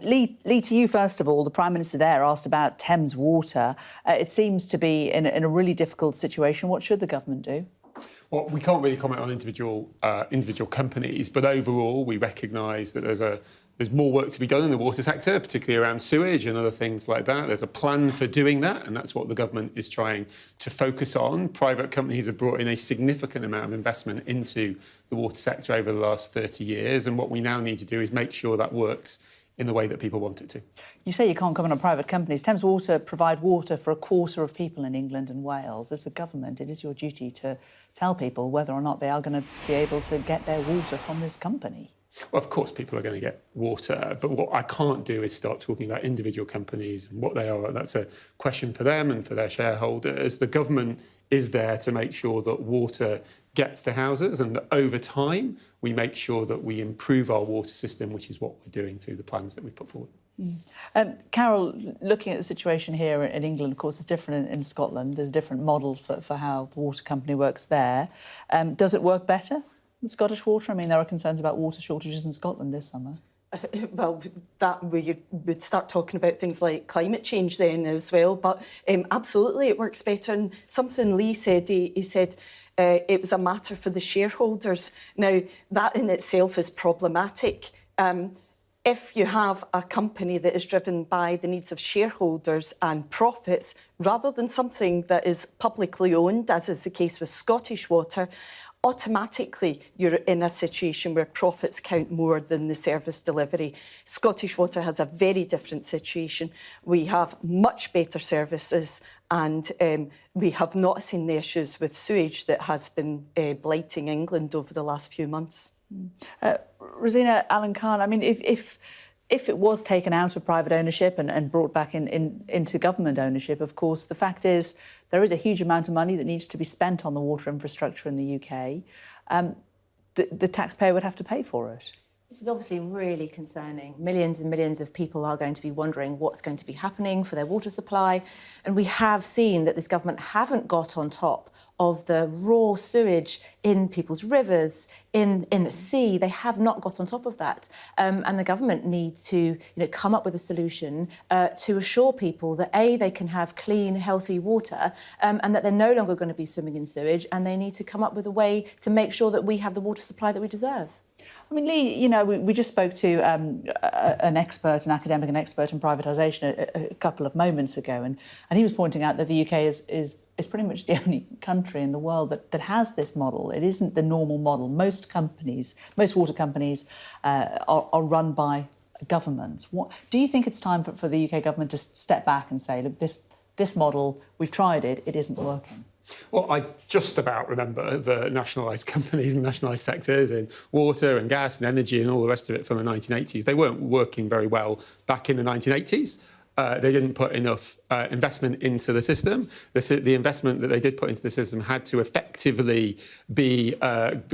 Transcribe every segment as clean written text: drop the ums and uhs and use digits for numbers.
Lee, to you first of all, the Prime Minister there asked about Thames Water. It seems to be in a really difficult situation. What should the government do? Well, we can't really comment on individual companies, but overall we recognise that there's more work to be done in the water sector, particularly around sewage and other things like that. There's a plan for doing that, and that's what the government is trying to focus on. Private companies have brought in a significant amount of investment into the water sector over the last 30 years, and what we now need to do is make sure that works in the way that people want it to. You say you can't comment on private companies. Thames Water provide water for a quarter of people in England and Wales. As the government, it is your duty to tell people whether or not they are going to be able to get their water from this company. Well, of course, people are going to get water, but what I can't do is start talking about individual companies and what they are. That's a question for them and for their shareholders. The government is there to make sure that water gets to houses and that over time we make sure that we improve our water system, which is what we're doing through the plans that we put forward. Carol, looking at the situation here in England, of course, it's different in Scotland. There's a different model for how the water company works there. Does it work better than Scottish Water? I mean, there are concerns about water shortages in Scotland this summer. Well, that we would start talking about things like climate change then as well. But absolutely, it works better. And something Lee said, he said it was a matter for the shareholders. Now, that in itself is problematic. If you have a company that is driven by the needs of shareholders and profits, rather than something that is publicly owned, as is the case with Scottish Water, automatically you're in a situation where profits count more than the service delivery. Scottish Water has a very different situation. We have much better services and we have not seen the issues with sewage that has been blighting England over the last few months. Rosina Allen-Khan, I mean, if it was taken out of private ownership and brought back into government ownership, of course, the fact is there is a huge amount of money that needs to be spent on the water infrastructure in the UK. The taxpayer would have to pay for it. This is obviously really concerning. Millions and millions of people are going to be wondering what's going to be happening for their water supply. And we have seen that this government haven't got on top of the raw sewage in people's rivers, in the sea. They have not got on top of that. And the government needs to come up with a solution to assure people that, A, they can have clean, healthy water and that they're no longer going to be swimming in sewage, and they need to come up with a way to make sure that we have the water supply that we deserve. I mean, Lee, we just spoke to an expert, an academic, an expert in privatisation a couple of moments ago, and he was pointing out that the UK is pretty much the only country in the world that has this model. It isn't the normal model. Most water companies are run by governments. Do you think it's time for the UK government to step back and say, look, this model, we've tried it, it isn't working? Well, I just about remember the nationalised companies and nationalised sectors in water and gas and energy and all the rest of it from the 1980s. They weren't working very well back in the 1980s. They didn't put enough investment into the system. The investment that they did put into the system had to effectively be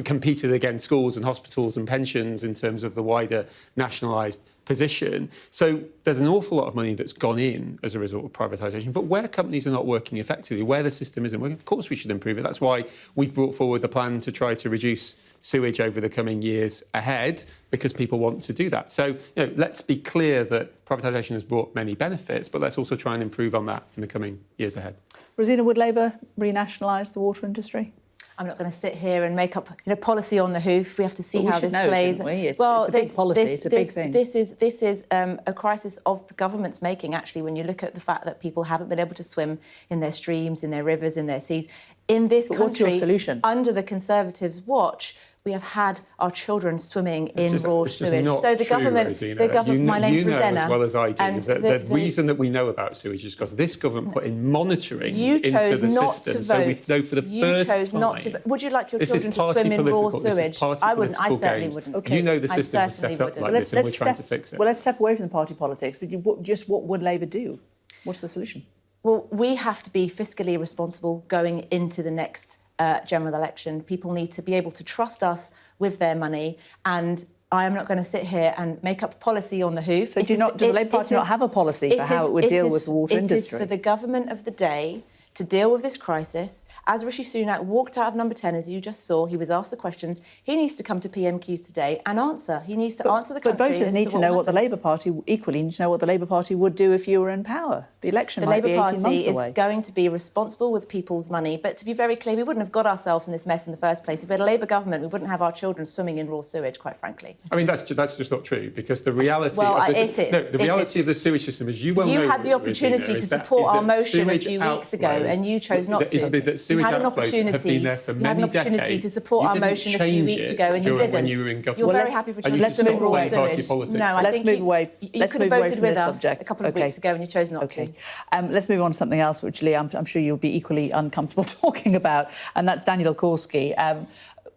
competed against schools and hospitals and pensions in terms of the wider nationalised position. So there's an awful lot of money that's gone in as a result of privatisation. But where companies are not working effectively, where the system isn't working, of course we should improve it. That's why we've brought forward the plan to try to reduce sewage over the coming years ahead, because people want to do that. So let's be clear that privatisation has brought many benefits, but let's also try and improve on that in the coming years ahead. Rosina, would Labour renationalise the water industry? I'm not going to sit here and make up policy on the hoof. We have to see how this plays. It's a big policy. It's a big thing. This is a crisis of the government's making, actually, when you look at the fact that people haven't been able to swim in their streams, in their rivers, in their seas. In this country, what's your solution? Under the Conservatives' watch, we have had our children swimming in raw sewage. So the government, my name's Rosanna, as well as I do, is that the reason that we know about sewage is because this government put in monitoring into the system. So we know for the first time. You chose not to vote. Would you like your children to swim in raw sewage? I wouldn't. I certainly wouldn't. Okay. You know the system was set up like this, and we're trying to fix it. Well, let's step away from the party politics. But what would Labour do? What's the solution? Well, we have to be fiscally responsible going into the next general election. People need to be able to trust us with their money, and I am not going to sit here and make up policy on the hoof. So does the Labour Party not have a policy for how it would deal with the water industry? It is for the government of the day to deal with this crisis. As Rishi Sunak walked out of Number 10, as you just saw, he was asked the questions. He needs to come to PMQs today and answer. He needs to answer the country. But voters need to know what the Labour Party, equally need to know what the Labour Party would do if you were in power. The election might be 18 months away. The Labour Party is going to be responsible with people's money. But to be very clear, we wouldn't have got ourselves in this mess in the first place. If we had a Labour government, we wouldn't have our children swimming in raw sewage, quite frankly. I mean, that's just not true, because the reality the reality of the sewage system, as you well know, you had the opportunity to support our motion a few weeks ago, and you chose not to. That sewage outflows have been there for many decades. You had an opportunity to support our motion a few weeks ago, and you didn't. When you were in government. You're very happy for Chancellor. let's move away. Party politics. No, I let's think move away. You could have voted with us a couple of weeks ago, and you chose not to. Let's move on to something else, which, Lee, I'm sure you'll be equally uncomfortable talking about, and that's Daniel Korski.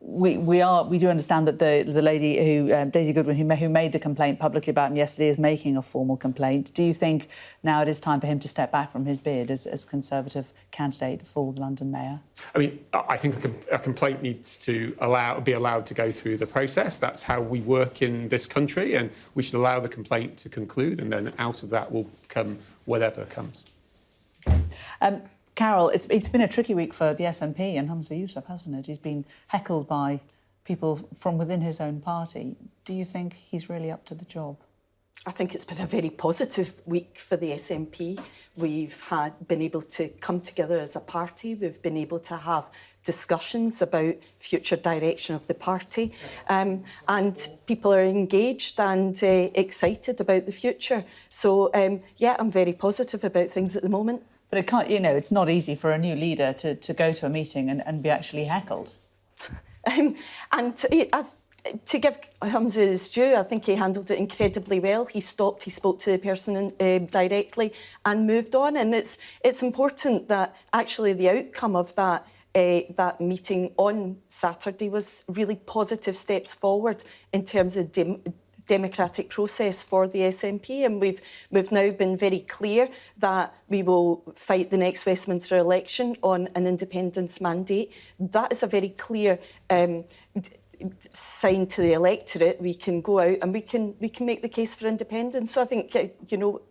We do understand that the lady who Daisy Goodwin, who made the complaint publicly about him yesterday, is making a formal complaint. Do you think now it is time for him to step back from his bid as Conservative candidate for the London Mayor? I mean, I think a complaint needs to be allowed to go through the process. That's how we work in this country, and we should allow the complaint to conclude, and then out of that will come whatever comes. Carol, it's been a tricky week for the SNP and Humza Yousaf, hasn't it? He's been heckled by people from within his own party. Do you think he's really up to the job? I think it's been a very positive week for the SNP. We've been able to come together as a party. We've been able to have discussions about future direction of the party, and people are engaged and excited about the future. So, I'm very positive about things at the moment. But it can't, it's not easy for a new leader to go to a meeting and be actually heckled. To give Humza his due, I think he handled it incredibly well. He stopped, he spoke to the person directly and moved on. And it's important that actually the outcome of that meeting on Saturday was really positive steps forward in terms of democratic process for the SNP, and we've now been very clear that we will fight the next Westminster election on an independence mandate. That is a very clear sign to the electorate. We can go out and we can make the case for independence. So I think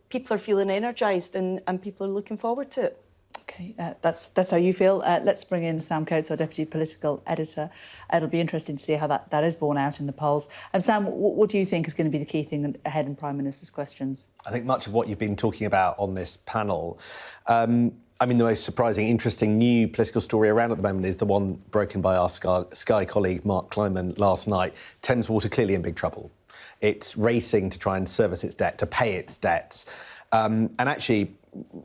people are feeling energised and people are looking forward to it. OK, that's how you feel. Let's bring in Sam Coates, our Deputy Political Editor. It'll be interesting to see how that is borne out in the polls. Sam, what do you think is going to be the key thing ahead in Prime Minister's questions? I think much of what you've been talking about on this panel, the most surprising, interesting new political story around at the moment is the one broken by our Sky colleague Mark Kleiman last night. Thames Water clearly in big trouble. It's racing to try and service its debt, to pay its debts. And actually,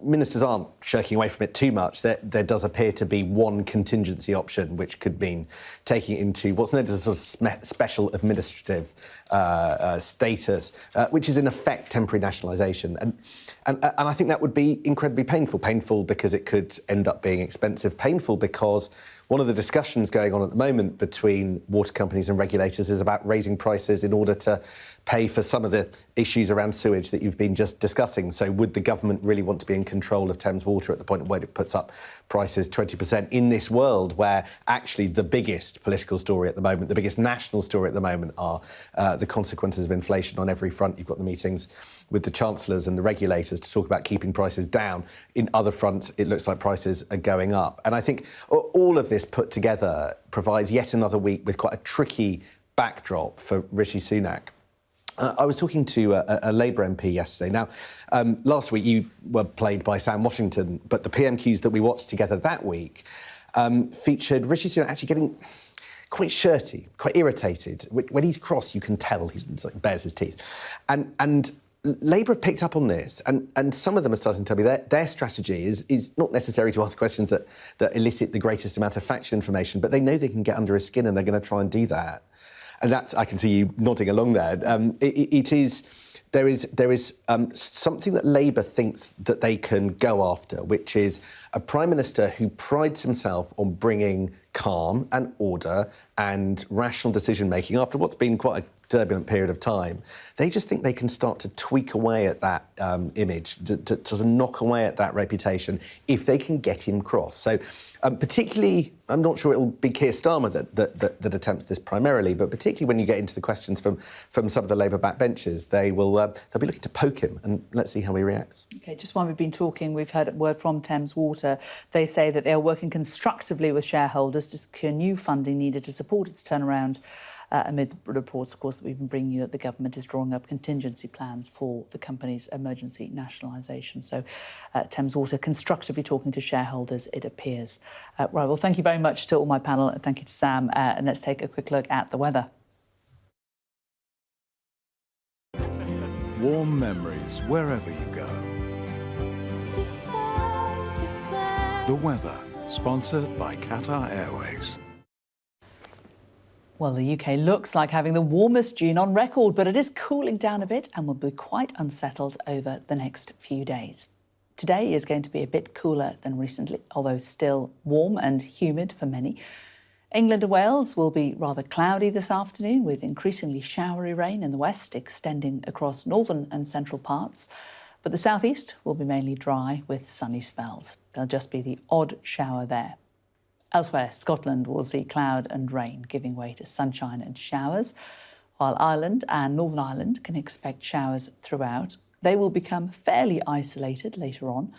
ministers aren't shirking away from it too much. There does appear to be one contingency option, which could mean taking it into what's known as a sort of special administrative status, which is in effect temporary nationalisation. And I think that would be incredibly painful. Painful because it could end up being expensive. Painful because one of the discussions going on at the moment between water companies and regulators is about raising prices in order to pay for some of the issues around sewage that you've been just discussing. So would the government really want to be in control of Thames Water at the point where it puts up prices 20% in this world where actually the biggest political story at the moment, the biggest national story at the moment are the consequences of inflation on every front. You've got the meetings with the chancellors and the regulators to talk about keeping prices down. In other fronts, it looks like prices are going up. And I think all of this put together provides yet another week with quite a tricky backdrop for Rishi Sunak. I was talking to a Labour MP yesterday. Now, last week you were played by Sam Washington, but the PMQs that we watched together that week featured Rishi Sunak actually getting quite shirty, quite irritated. When he's cross, you can tell he's like bares his teeth. And Labour have picked up on this, and some of them are starting to tell me their strategy is not necessary to ask questions that elicit the greatest amount of factual information, but they know they can get under his skin and they're going to try and do that. And that's, I can see you nodding along there. There is something that Labour thinks that they can go after, which is a Prime Minister who prides himself on bringing calm and order and rational decision-making after what's been quite a turbulent period of time, they just think they can start to tweak away at that image, to sort of knock away at that reputation if they can get him cross. So particularly, I'm not sure it'll be Keir Starmer that attempts this primarily, but particularly when you get into the questions from some of the Labour backbenchers, they'll be looking to poke him, and let's see how he reacts. OK, just while we've been talking, we've heard a word from Thames Water. They say that they are working constructively with shareholders to secure new funding needed to support its turnaround, amid reports, of course, that we've been bringing you that the government is drawing up contingency plans for the company's emergency nationalisation. So Thames Water constructively talking to shareholders, it appears. Right, well, thank you very much to all my panel, and thank you to Sam. And let's take a quick look at the weather. Warm memories wherever you go. The weather, sponsored by Qatar Airways. Well, the UK looks like having the warmest June on record, but it is cooling down a bit and will be quite unsettled over the next few days. Today is going to be a bit cooler than recently, although still warm and humid for many. England and Wales will be rather cloudy this afternoon, with increasingly showery rain in the west extending across northern and central parts. But the southeast will be mainly dry with sunny spells. There'll just be the odd shower there. Elsewhere, Scotland will see cloud and rain giving way to sunshine and showers, while Ireland and Northern Ireland can expect showers throughout. They will become fairly isolated later on.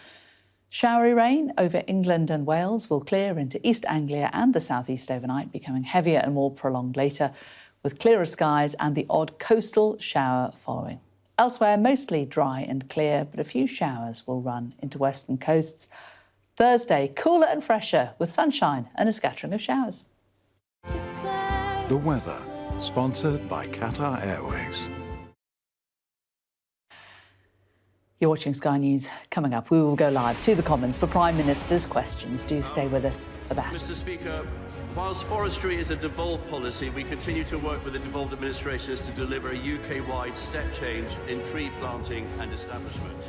Showery rain over England and Wales will clear into East Anglia and the southeast overnight, becoming heavier and more prolonged later, with clearer skies and the odd coastal shower following. Elsewhere, mostly dry and clear, but a few showers will run into western coasts. Thursday, cooler and fresher, with sunshine and a scattering of showers. The weather, sponsored by Qatar Airways. You're watching Sky News. Coming up, we will go live to the Commons for Prime Minister's questions. Do stay with us for that. Mr. Speaker, whilst forestry is a devolved policy, we continue to work with the devolved administrations to deliver a UK-wide step change in tree planting and establishment.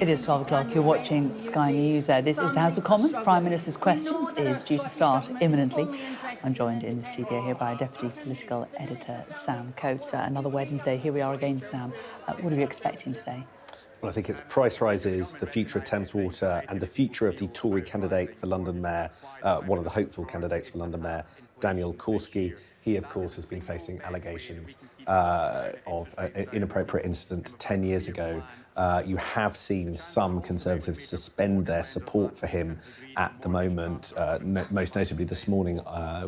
It is 12 o'clock. You're watching Sky News. This is the House of Commons. Prime Minister's Questions is due to start imminently. I'm joined in the studio here by Deputy Political Editor Sam Coates. Another Wednesday. Here we are again, Sam. What are you expecting today? Well, I think it's price rises, the future of Thames Water and the future of the Tory candidate for London Mayor, one of the hopeful candidates for London Mayor, Daniel Korski. He, of course, has been facing allegations of an inappropriate incident 10 years ago. You have seen some Conservatives suspend their support for him at the moment, most notably this morning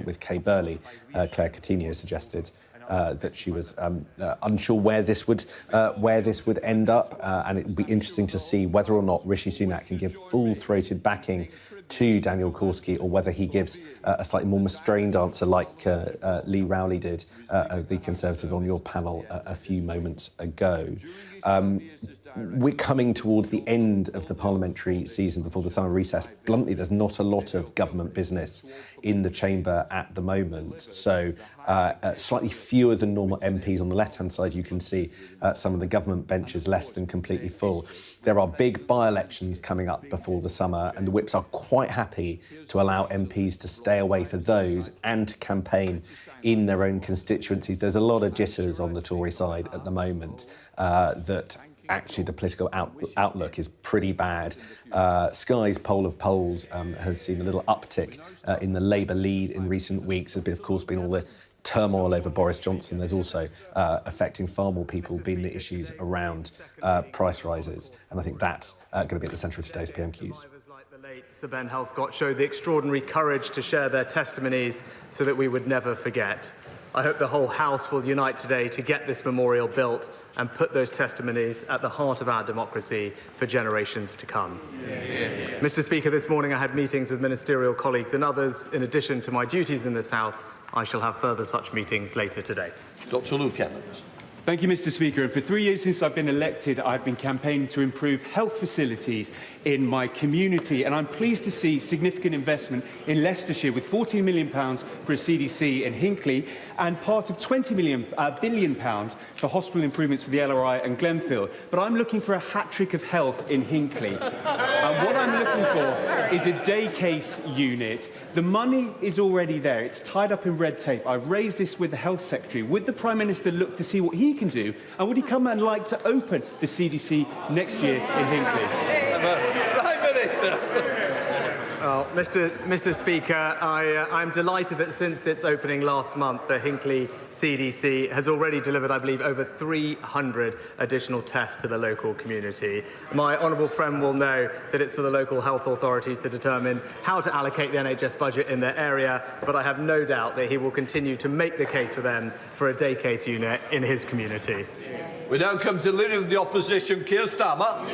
with Kay Burley. Claire Coutinho suggested that she was unsure where this would end up, and it would be interesting to see whether or not Rishi Sunak can give full-throated backing to Daniel Korski, or whether he gives a slightly more restrained answer like Lee Rowley did, the Conservative on your panel a few moments ago. We're coming towards the end of the parliamentary season before the summer recess. Bluntly, there's not a lot of government business in the chamber at the moment. So slightly fewer than normal MPs on the left-hand side. You can see some of the government benches less than completely full. There are big by-elections coming up before the summer, and the whips are quite happy to allow MPs to stay away for those and to campaign in their own constituencies. There's a lot of jitters on the Tory side at the moment that actually the political outlook is pretty bad. Sky's poll of polls has seen a little uptick in the Labour lead in recent weeks. There's, of course, been all the turmoil over Boris Johnson. There's also affecting far more people being the issues around price rises. And I think that's going to be at the centre of today's PMQs. Like the late Sir Ben Helfgott showed the extraordinary courage to share their testimonies so that we would never forget. I hope the whole House will unite today to get this memorial built and put those testimonies at the heart of our democracy for generations to come. Mr. Speaker, this morning I had meetings with ministerial colleagues and others. In addition to my duties in this House, I shall have further such meetings later today. Dr. Luke Evans. Thank you, Mr. Speaker. And for 3 years since I've been elected, I've been campaigning to improve health facilities in my community. And I'm pleased to see significant investment in Leicestershire with £14 million for a CDC in Hinckley and part of £20 billion for hospital improvements for the LRI and Glenfield. But I'm looking for a hat-trick of health in Hinckley. And what I'm looking for is a day case unit. The money is already there. It's tied up in red tape. I've raised this with the Health Secretary. Would the Prime Minister look to see what he can do, and would he come and like to open the CDC next year in Hinckley? Prime Minister. Well, Mr. Speaker, I'm delighted that since its opening last month, the Hinckley CDC has already delivered, I believe, over 300 additional tests to the local community. My honourable friend will know that it's for the local health authorities to determine how to allocate the NHS budget in their area, but I have no doubt that he will continue to make the case for them for a day case unit in his community. We now come to the Leader of the Opposition, Keir Starmer.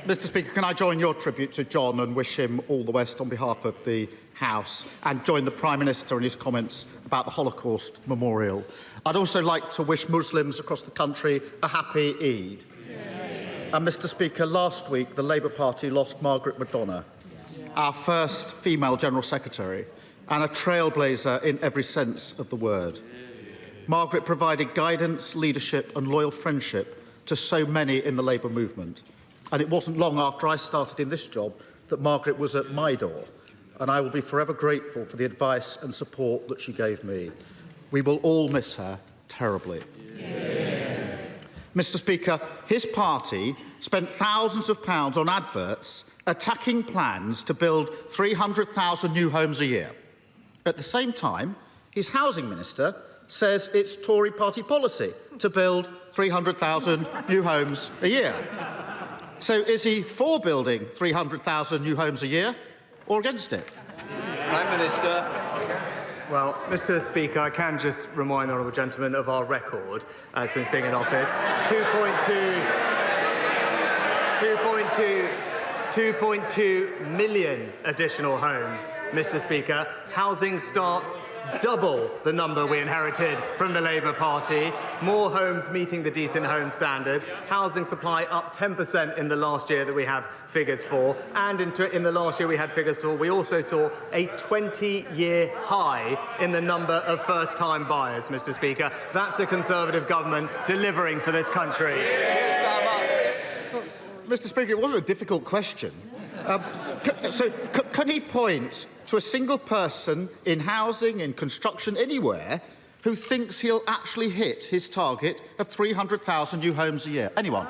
Mr. Speaker, can I join your tribute to John and wish him all the best on behalf of the House, and join the Prime Minister in his comments about the Holocaust Memorial. I'd also like to wish Muslims across the country a happy Eid. And Mr. Speaker, last week the Labour Party lost Margaret McDonough, our first female General Secretary, and a trailblazer in every sense of the word. Margaret provided guidance, leadership and loyal friendship to so many in the Labour movement. And it wasn't long after I started in this job that Margaret was at my door, and I will be forever grateful for the advice and support that she gave me. We will all miss her terribly. Mr. Speaker, his party spent thousands of pounds on adverts attacking plans to build 300,000 new homes a year. At the same time, his housing minister says it's Tory party policy to build 300,000 new homes a year. So is he for building 300,000 new homes a year or against it? Prime Minister. Well, Mr. Speaker, I can just remind the honourable gentleman of our record since being in office. 2.2 million additional homes, Mr. Speaker. Housing starts double the number we inherited from the Labour Party. More homes meeting the decent home standards. Housing supply up 10% in the last year that we have figures for. And in the last year we had figures for, we also saw a 20-year high in the number of first-time buyers, Mr. Speaker. That's a Conservative government delivering for this country. Keir Starmer. Mr. Speaker, it wasn't a difficult question. Can he point to a single person in housing, in construction, anywhere, who thinks he'll actually hit his target of 300,000 new homes a year? Anyone?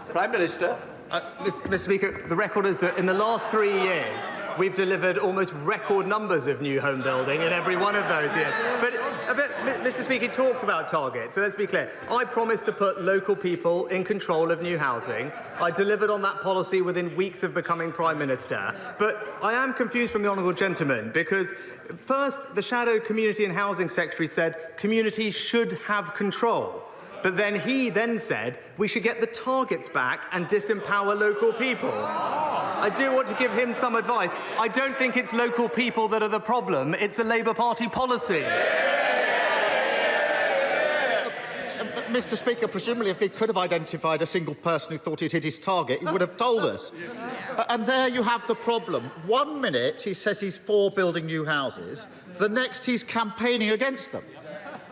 Prime Minister. Mr. Speaker, the record is that in the last 3 years, we've delivered almost record numbers of new home building in every one of those years. But Mr. Speaker, he talks about targets, so let's be clear. I promised to put local people in control of new housing. I delivered on that policy within weeks of becoming Prime Minister. But I am confused from the honourable gentleman, because first, the Shadow Community and Housing Secretary said communities should have control. But then he said we should get the targets back and disempower local people. I do want to give him some advice. I don't think it's local people that are the problem. It's a Labour Party policy. Mr. Speaker, presumably if he could have identified a single person who thought he'd hit his target, he would have told us. And there you have the problem. 1 minute he says he's for building new houses, the next he's campaigning against them.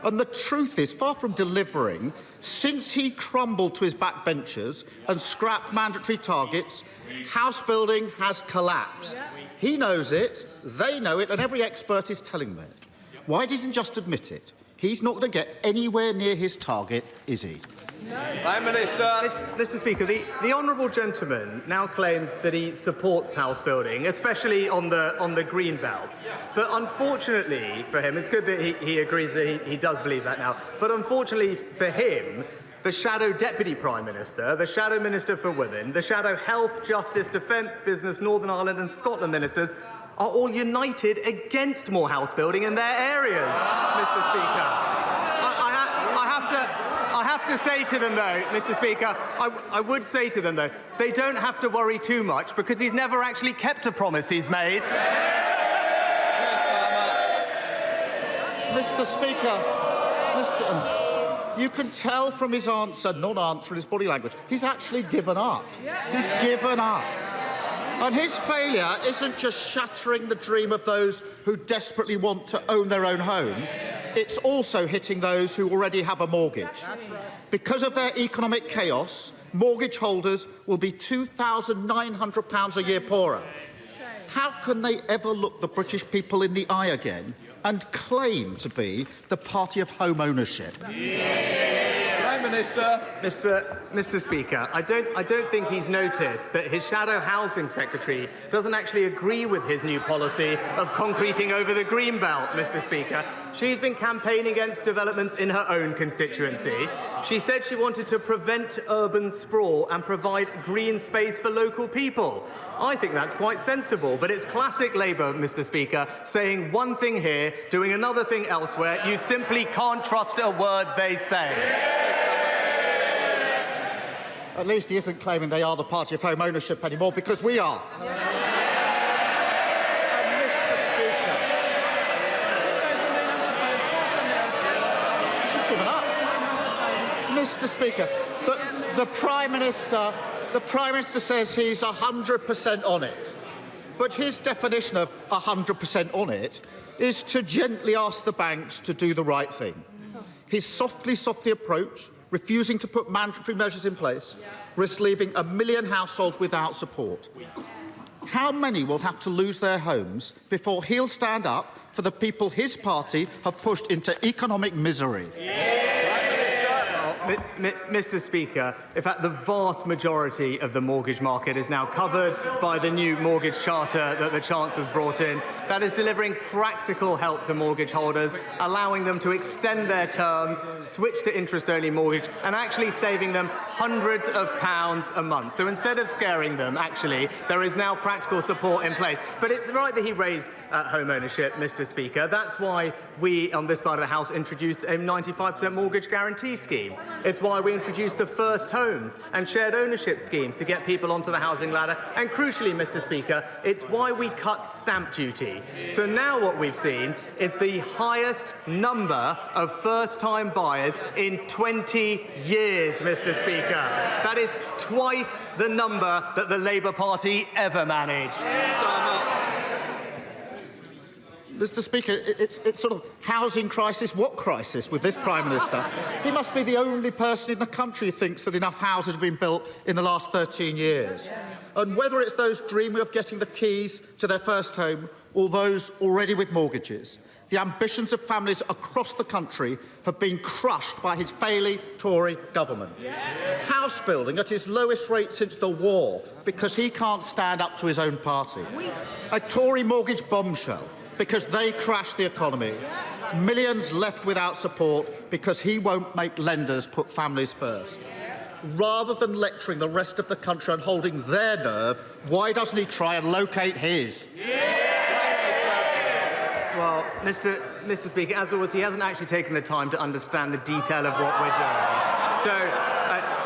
And the truth is, far from delivering, since he crumbled to his backbenchers and scrapped mandatory targets, house building has collapsed. He knows it, they know it, and every expert is telling them it. Why didn't he just admit it? He's not going to get anywhere near his target, is he? Prime Minister. Mr. Speaker, the honourable gentleman now claims that he supports house building, especially on the green belt. But unfortunately for him, it's good that he agrees that he does believe that now. But unfortunately for him, the Shadow Deputy Prime Minister, the Shadow Minister for Women, the Shadow Health, Justice, Defence, Business, Northern Ireland and Scotland ministers are all united against more house building in their areas, Mr. Speaker. I have to say to them, though, Mr. Speaker, I would say to them, though, they don't have to worry too much because he's never actually kept a promise he's made. Mr. Speaker, you can tell from his answer, non-answer, and his body language, he's actually given up. He's given up. And his failure isn't just shattering the dream of those who desperately want to own their own home, it's also hitting those who already have a mortgage. Because of their economic chaos, mortgage holders will be £2,900 a year poorer. How can they ever look the British people in the eye again and claim to be the party of home ownership? Prime Minister. Mr. Speaker, I don't think he's noticed that his Shadow Housing Secretary doesn't actually agree with his new policy of concreting over the green belt, Mr. Speaker. She's been campaigning against developments in her own constituency. She said she wanted to prevent urban sprawl and provide green space for local people. I think that's quite sensible, but it's classic Labour, Mr. Speaker, saying one thing here, doing another thing elsewhere. You simply can't trust a word they say. At least he isn't claiming they are the party of home ownership anymore, because we are. Mr. Speaker, he's given up. Mr. Speaker, the Prime Minister says he's 100% on it. But his definition of 100% on it is to gently ask the banks to do the right thing. His softly approach, refusing to put mandatory measures in place, risks leaving 1 million households without support. How many will have to lose their homes before he'll stand up for the people his party have pushed into economic misery? Mr. Speaker, in fact, the vast majority of the mortgage market is now covered by the new mortgage charter that the Chancellor's brought in. That is delivering practical help to mortgage holders, allowing them to extend their terms, switch to interest-only mortgage, and actually saving them hundreds of pounds a month. So instead of scaring them, actually, there is now practical support in place. But it's right that he raised home ownership, Mr. Speaker. That's why we, on this side of the House, introduced a 95% mortgage guarantee scheme. It's why we introduced the first homes and shared ownership schemes to get people onto the housing ladder. And crucially, Mr. Speaker, it's why we cut stamp duty. So now what we've seen is the highest number of first-time buyers in 20 years, Mr. Speaker. That is twice the number that the Labour Party ever managed. Mr. Speaker, it's sort of housing crisis. What crisis with this Prime Minister? He must be the only person in the country who thinks that enough houses have been built in the last 13 years. And whether it's those dreaming of getting the keys to their first home or those already with mortgages, the ambitions of families across the country have been crushed by his failing Tory government. House building at its lowest rate since the war because he can't stand up to his own party. A Tory mortgage bombshell because they crashed the economy. Millions left without support because he won't make lenders put families first. Rather than lecturing the rest of the country on holding their nerve, why doesn't he try and locate his? Well, Mr. Speaker, as always, he hasn't actually taken the time to understand the detail of what we're doing. So,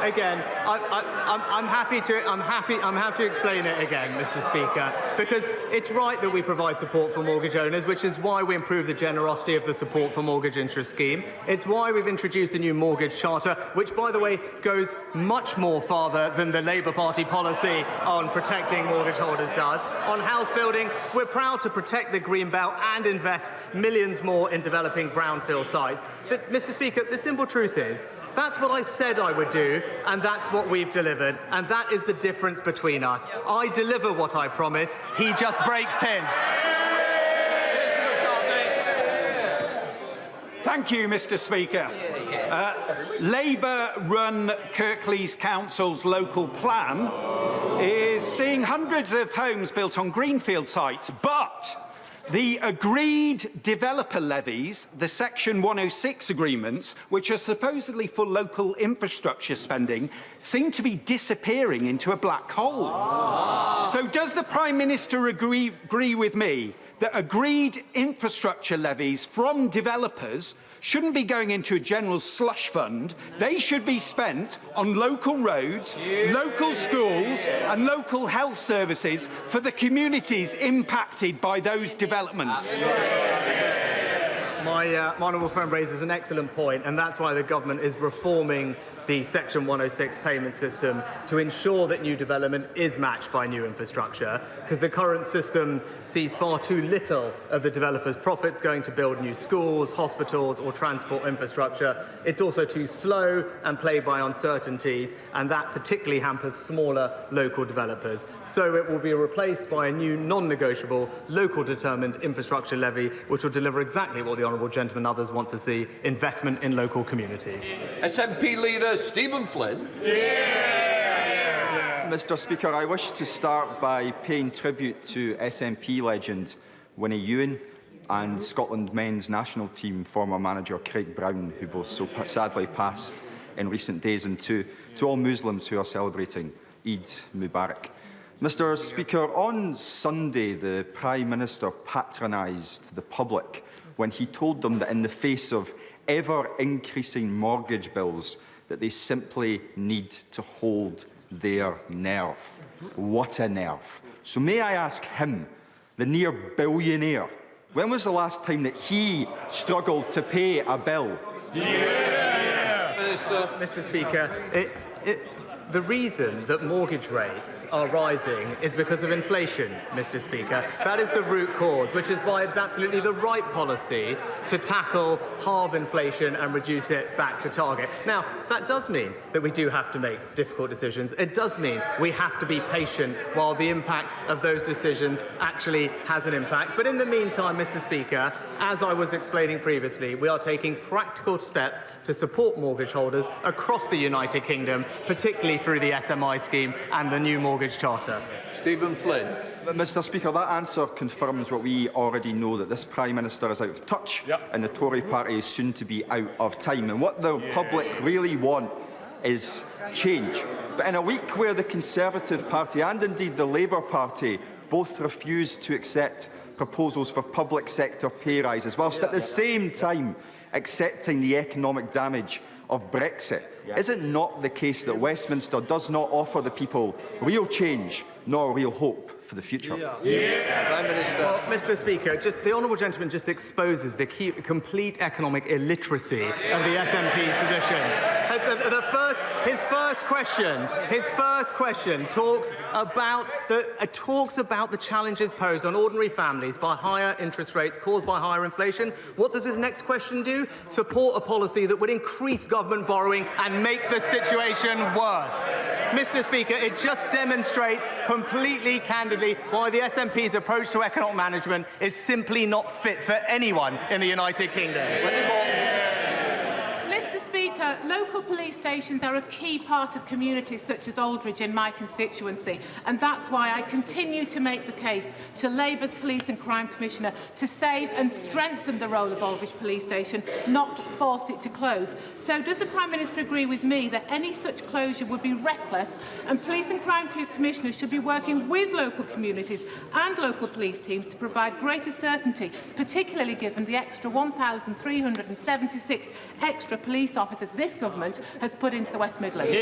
again, I'm happy to explain it again, Mr. Speaker, because it's right that we provide support for mortgage owners, which is why we improve the generosity of the support for mortgage interest scheme. It's why we've introduced the new mortgage charter, which, by the way, goes much more farther than the Labour Party policy on protecting mortgage holders does. On house building, we're proud to protect the green belt and invest millions more in developing brownfield sites. But, Mr. Speaker, the simple truth is, that's what I said I would do, and that's what we've delivered, and that is the difference between us. I deliver what I promise, he just breaks his. Thank you, Mr. Speaker. Labour-run Kirklees Council's local plan is seeing hundreds of homes built on greenfield sites, but the agreed developer levies, the Section 106 agreements, which are supposedly for local infrastructure spending, seem to be disappearing into a black hole. So does the Prime Minister agree with me that agreed infrastructure levies from developers shouldn't be going into a general slush fund? They should be spent on local roads, local schools and local health services for the communities impacted by those developments. My honourable friend raises an excellent point, and that's why the government is reforming the Section 106 payment system to ensure that new development is matched by new infrastructure, because the current system sees far too little of the developers' profits going to build new schools, hospitals or transport infrastructure. It's also too slow and plagued by uncertainties, and that particularly hampers smaller local developers. So it will be replaced by a new non-negotiable, local determined infrastructure levy, which will deliver exactly what the honourable gentleman and others want to see: investment in local communities. SNP leader Stephen Flynn. Mr. Speaker, I wish to start by paying tribute to SNP legend Winnie Ewan and Scotland men's national team former manager Craig Brown, who both so sadly passed in recent days, and to all Muslims who are celebrating Eid Mubarak. Mr. Speaker, on Sunday, the Prime Minister patronised the public when he told them that in the face of ever-increasing mortgage bills, that they simply need to hold their nerve. What a nerve. So may I ask him, the near billionaire, when was the last time that he struggled to pay a bill? Mr. Speaker, the reason that mortgage rates are rising is because of inflation, Mr. Speaker. That is the root cause, which is why it's absolutely the right policy to tackle, halve inflation and reduce it back to target. Now, that does mean that we do have to make difficult decisions. It does mean we have to be patient while the impact of those decisions actually has an impact. But in the meantime, Mr. Speaker, as I was explaining previously, we are taking practical steps to support mortgage holders across the United Kingdom, particularly through the SMI scheme and the new mortgage charter. Stephen Flynn. Mr. Speaker, that answer confirms what we already know, that this Prime Minister is out of touch and the Tory party is soon to be out of time. And what the public really want is change. But in a week where the Conservative Party and indeed the Labour Party both refuse to accept proposals for public sector pay rises, whilst at the same time accepting the economic damage of Brexit, is it not the case that Westminster does not offer the people real change nor real hope for the future? Prime Minister. Well, Mr. Speaker, the honourable gentleman just exposes the complete economic illiteracy of the SNP's position. His first first question talks about the challenges posed on ordinary families by higher interest rates caused by higher inflation. What does his next question do? Support a policy that would increase government borrowing and make the situation worse. Mr. Speaker, it just demonstrates completely candidly why the SNP's approach to economic management is simply not fit for anyone in the United Kingdom. Mr. Speaker, local police stations are a key part of communities such as Aldridge in my constituency, and that's why I continue to make the case to Labour's Police and Crime Commissioner to save and strengthen the role of Aldridge Police Station, not force it to close. So does the Prime Minister agree with me that any such closure would be reckless, and Police and Crime Commissioners should be working with local communities and local police teams to provide greater certainty, particularly given the extra 1,376 extra police officers this government has put into the West Midlands?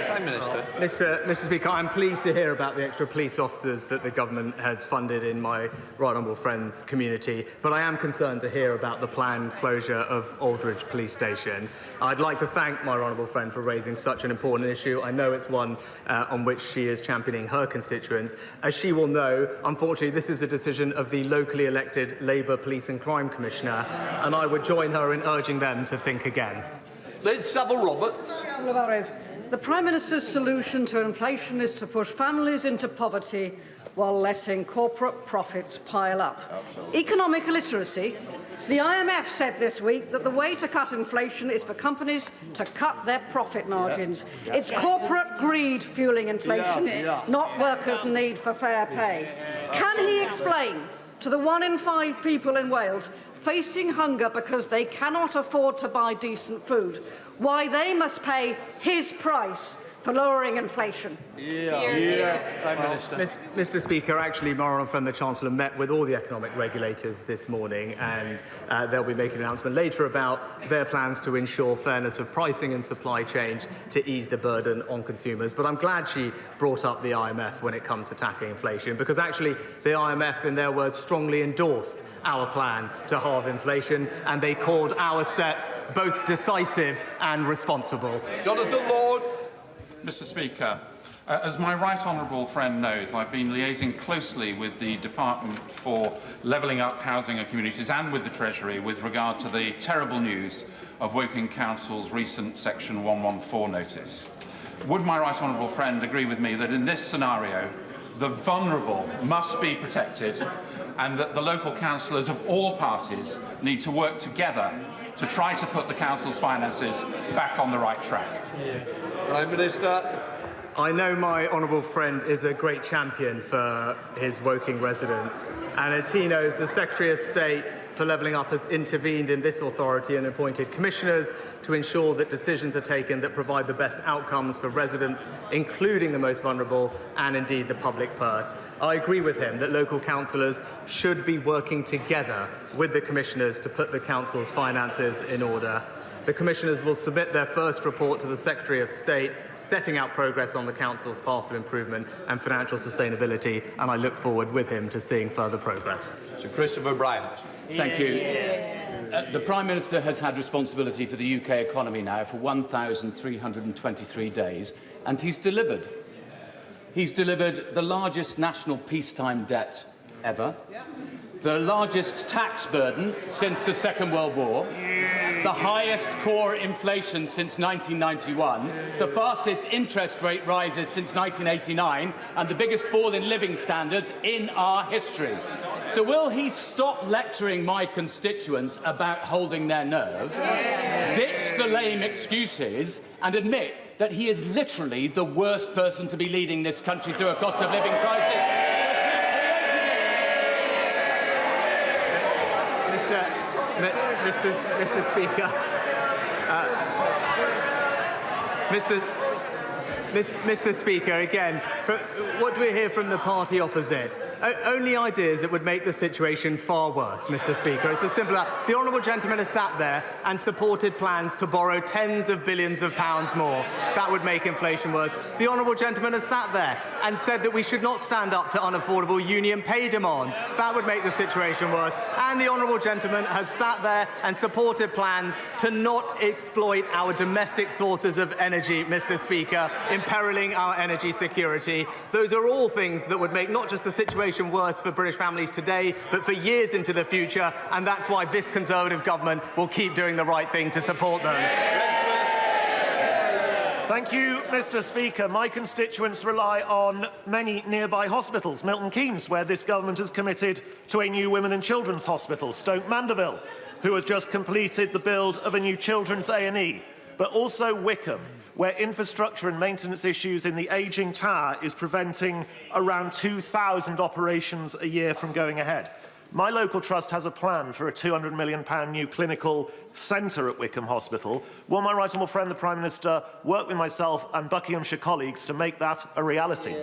Prime Minister. Mr. Speaker, I'm pleased to hear about the extra police officers that the government has funded in my right honourable friend's community, but I am concerned to hear about the planned closure of Aldridge Police Station. I'd like to thank my right honourable friend for raising such an important issue. I know it's one on which she is championing her constituents. As she will know, unfortunately, this is a decision of the locally elected Labour Police and Crime Commissioner, and I would join her in urging them to think again. Liz Savile-Roberts. The Prime Minister's solution to inflation is to push families into poverty while letting corporate profits pile up. Economic illiteracy. The IMF said this week that the way to cut inflation is for companies to cut their profit margins. It's corporate greed fueling inflation, not workers' need for fair pay. Can he explain to the 1 in 5 people in Wales facing hunger because they cannot afford to buy decent food why they must pay his price for lowering inflation? Prime Minister. Mr. Speaker, actually, my honourable friend the Chancellor met with all the economic regulators this morning, and they'll be making an announcement later about their plans to ensure fairness of pricing and supply chain to ease the burden on consumers. But I'm glad she brought up the IMF when it comes to tackling inflation, because actually the IMF, in their words, strongly endorsed our plan to halve inflation, and they called our steps both decisive and responsible. Jonathan Lord. Mr. Speaker, as my right honourable friend knows, I've been liaising closely with the Department for Levelling Up Housing and Communities and with the Treasury with regard to the terrible news of Woking Council's recent Section 114 notice. Would my right honourable friend agree with me that in this scenario, the vulnerable must be protected and that the local councillors of all parties need to work together to try to put the council's finances back on the right track? Prime Minister. I know my honourable friend is a great champion for his Woking residents, and as he knows, the Secretary of State for Levelling Up has intervened in this authority and appointed commissioners to ensure that decisions are taken that provide the best outcomes for residents, including the most vulnerable and indeed the public purse. I agree with him that local councillors should be working together with the commissioners to put the council's finances in order. The commissioners will submit their first report to the Secretary of State, setting out progress on the council's path to improvement and financial sustainability, and I look forward with him to seeing further progress. Sir Christopher Bryant. Thank you. The Prime Minister has had responsibility for the UK economy now for 1,323 days, and he's delivered. He's delivered the largest national peacetime debt ever, the largest tax burden since the Second World War, the highest core inflation since 1991, the fastest interest rate rises since 1989, and the biggest fall in living standards in our history. So will he stop lecturing my constituents about holding their nerve, ditch the lame excuses, and admit that he is literally the worst person to be leading this country through a cost of living crisis? Mr. Speaker, Mr. Speaker, again, what do we hear from the party opposite? only ideas that would make the situation far worse, Mr. Speaker. It's as simple as that. The honourable gentleman has sat there and supported plans to borrow tens of billions of pounds more. That would make inflation worse. The honourable gentleman has sat there and said that we should not stand up to unaffordable union pay demands. That would make the situation worse. And the honourable gentleman has sat there and supported plans to not exploit our domestic sources of energy, Mr. Speaker, imperiling our energy security. Those are all things that would make not just the situation worse for British families today, but for years into the future, and that's why this Conservative government will keep doing the right thing to support them. Thank you, Mr. Speaker. My constituents rely on many nearby hospitals. Milton Keynes, where this government has committed to a new women and children's hospital. Stoke Mandeville, who has just completed the build of a new children's A&E. But also Wickham, where infrastructure and maintenance issues in the ageing tower is preventing around 2,000 operations a year from going ahead. My local trust has a plan for a £200 million new clinical centre at Wickham Hospital. Will my right honourable friend, the Prime Minister, work with myself and Buckinghamshire colleagues to make that a reality?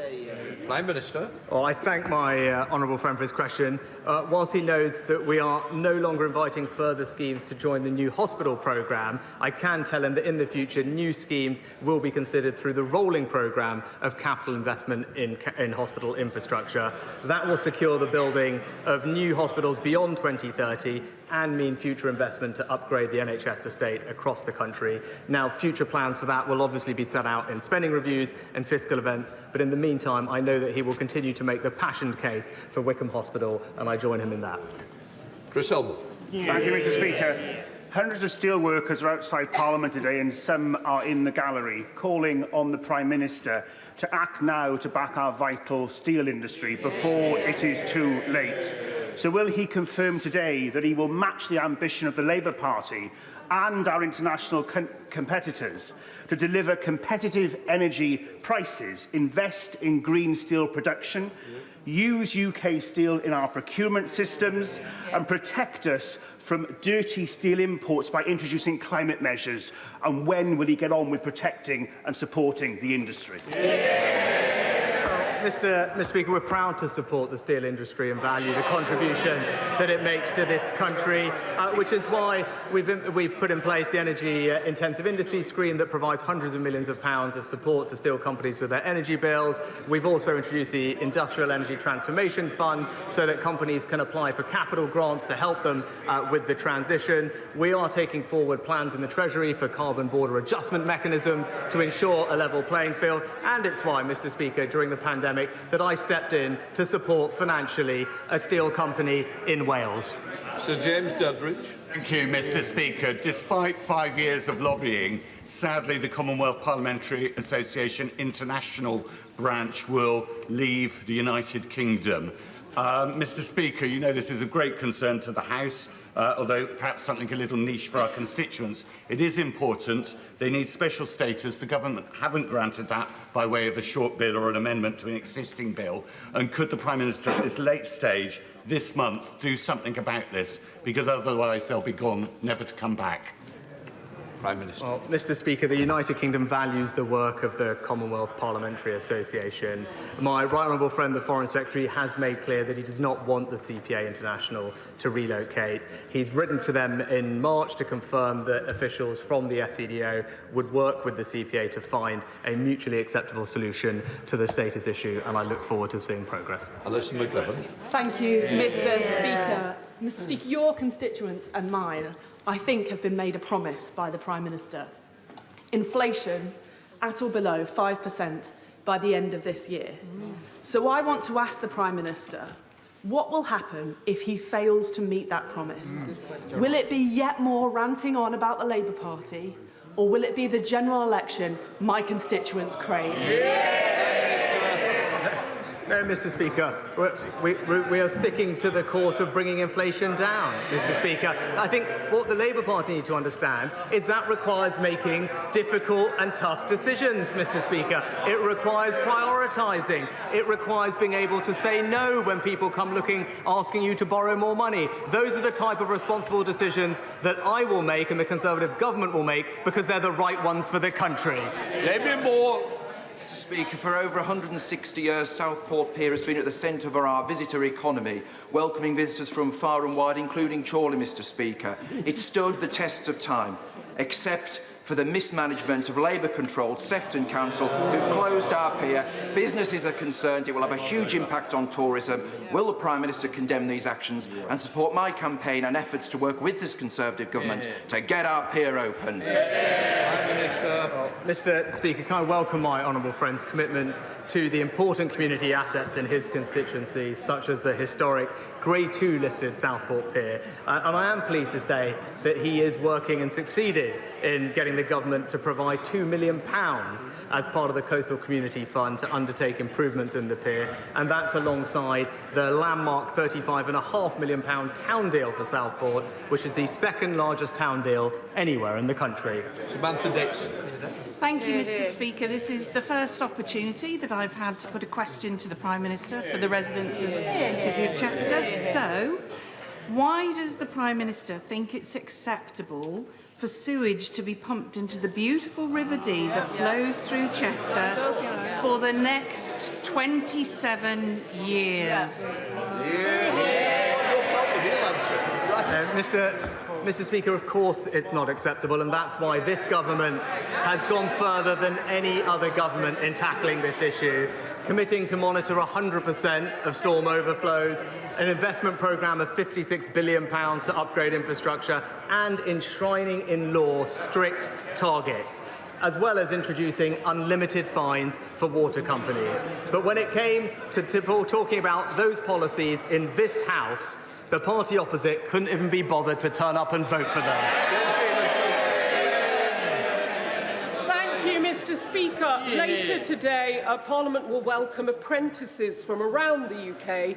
Prime Minister. Well, I thank my honourable friend for his question. Whilst he knows that we are no longer inviting further schemes to join the new hospital programme, I can tell him that in the future new schemes will be considered through the rolling programme of capital investment in hospital infrastructure. That will secure the building of new hospitals beyond 2030 and mean future investment to upgrade the NHS estate across the country. Now, future plans for that will obviously be set out in spending reviews and fiscal events, but in the meantime, I know that he will continue to make the passionate case for Wickham Hospital, and I join him in that. Chris Elman. Thank you, Mr. Speaker. Hundreds of steel workers are outside Parliament today, and some are in the gallery, calling on the Prime Minister to act now to back our vital steel industry before it is too late. So will he confirm today that he will match the ambition of the Labour Party and our international competitors to deliver competitive energy prices, invest in green steel production, use UK steel in our procurement systems, and protect us from dirty steel imports by introducing climate measures? And when will he get on with protecting and supporting the industry? Mr. Speaker, we're proud to support the steel industry and value the contribution that it makes to this country, which is why we've put in place the energy-intensive industry scheme that provides hundreds of millions of pounds of support to steel companies with their energy bills. We've also introduced the Industrial Energy Transformation Fund so that companies can apply for capital grants to help them with the transition. We are taking forward plans in the Treasury for carbon border adjustment mechanisms to ensure a level playing field, and it's why, Mr. Speaker, during the pandemic, that I stepped in to support financially a steel company in Wales. Sir James Duddridge. Thank you, Mr. Speaker. Despite 5 years of lobbying, sadly the Commonwealth Parliamentary Association International branch will leave the United Kingdom. Mr. Speaker, you know this is a great concern to the House, although perhaps something a little niche for our constituents. It is important. They need special status. The government haven't granted that by way of a short bill or an amendment to an existing bill. And could the Prime Minister at this late stage, this month, do something about this? Because otherwise they'll be gone, never to come back. Prime Minister. Well, Mr. Speaker, the United Kingdom values the work of the Commonwealth Parliamentary Association. My right honourable friend, the Foreign Secretary, has made clear that he does not want the CPA International to relocate. He's written to them in March to confirm that officials from the FCDO would work with the CPA to find a mutually acceptable solution to the status issue, and I look forward to seeing progress. Alison McLevin. Thank you, Mr. Speaker. Mr. Speaker, your constituents and mine, I think, have been made a promise by the Prime Minister. Inflation at or below 5% by the end of this year. So I want to ask the Prime Minister, what will happen if he fails to meet that promise? Will it be yet more ranting on about the Labour Party, or will it be the general election my constituents crave? No, Mr. Speaker, we are sticking to the course of bringing inflation down, Mr. Speaker. I think what the Labour Party need to understand is that requires making difficult and tough decisions, Mr. Speaker. It requires prioritising. It requires being able to say no when people come asking you to borrow more money. Those are the type of responsible decisions that I will make and the Conservative government will make because they're the right ones for the country. Let me more. Mr Speaker, for over 160 years, Southport Pier has been at the centre of our visitor economy, welcoming visitors from far and wide, including Chorley, Mr Speaker. It stood the tests of time, except for the mismanagement of Labour-controlled Sefton Council, who've closed our pier. Businesses are concerned it will have a huge impact on tourism. Will the Prime Minister condemn these actions and support my campaign and efforts to work with this Conservative government to get our pier open? Mr Speaker, can I welcome my honourable friend's commitment to the important community assets in his constituency, such as the historic Grade 2 listed Southport Pier. And I am pleased to say that he is working and succeeded in getting the government to provide £2 million as part of the Coastal Community Fund to undertake improvements in the pier. And that's alongside the landmark £35.5 million town deal for Southport, which is the second largest town deal anywhere in the country. Samantha Dixon. Thank you, Mr Speaker. This is the first opportunity that I've had to put a question to the Prime Minister for the residents of the City of Chester. So, why does the Prime Minister think it's acceptable for sewage to be pumped into the beautiful River Dee that flows through Chester for the next 27 years? Mr Speaker, of course it's not acceptable, and that's why this government has gone further than any other government in tackling this issue, committing to monitor 100% of storm overflows, an investment programme of £56 billion to upgrade infrastructure, and enshrining in law strict targets, as well as introducing unlimited fines for water companies. But when it came to talking about those policies in this House, the party opposite couldn't even be bothered to turn up and vote for them. Thank you, Mr Speaker. Later today, Parliament will welcome apprentices from around the UK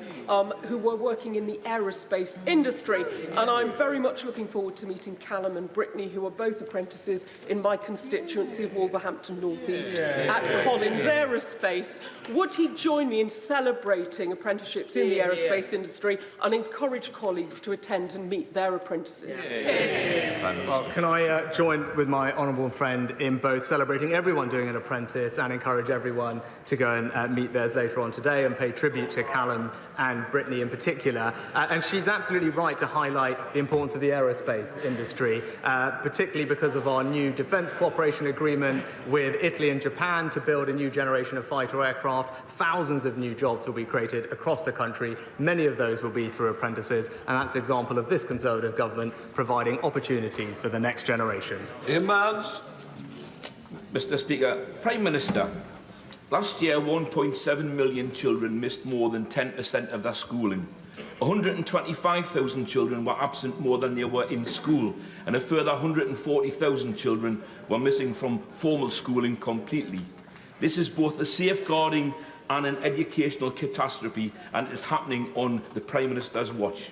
who are working in the aerospace industry. And I'm very much looking forward to meeting Callum and Brittany, who are both apprentices in my constituency of Wolverhampton North East at Collins Aerospace. Would he join me in celebrating apprenticeships in the aerospace industry and encourage colleagues to attend and meet their apprentices? Well, can I join with my honourable friend in both celebrating everyone doing an apprentice and encourage everyone to go and meet theirs later on today and pay tribute to Callum and Brittany in particular. And she's absolutely right to highlight the importance of the aerospace industry, particularly because of our new defence cooperation agreement with Italy and Japan to build a new generation of fighter aircraft. Thousands of new jobs will be created across the country. Many of those will be through apprentices, and that's an example of this Conservative government providing opportunities for the next generation. Ian Mans. Mr Speaker, Prime Minister, last year 1.7 million children missed more than 10% of their schooling. 125,000 children were absent more than they were in school, and a further 140,000 children were missing from formal schooling completely. This is both a safeguarding and an educational catastrophe, and it is happening on the Prime Minister's watch.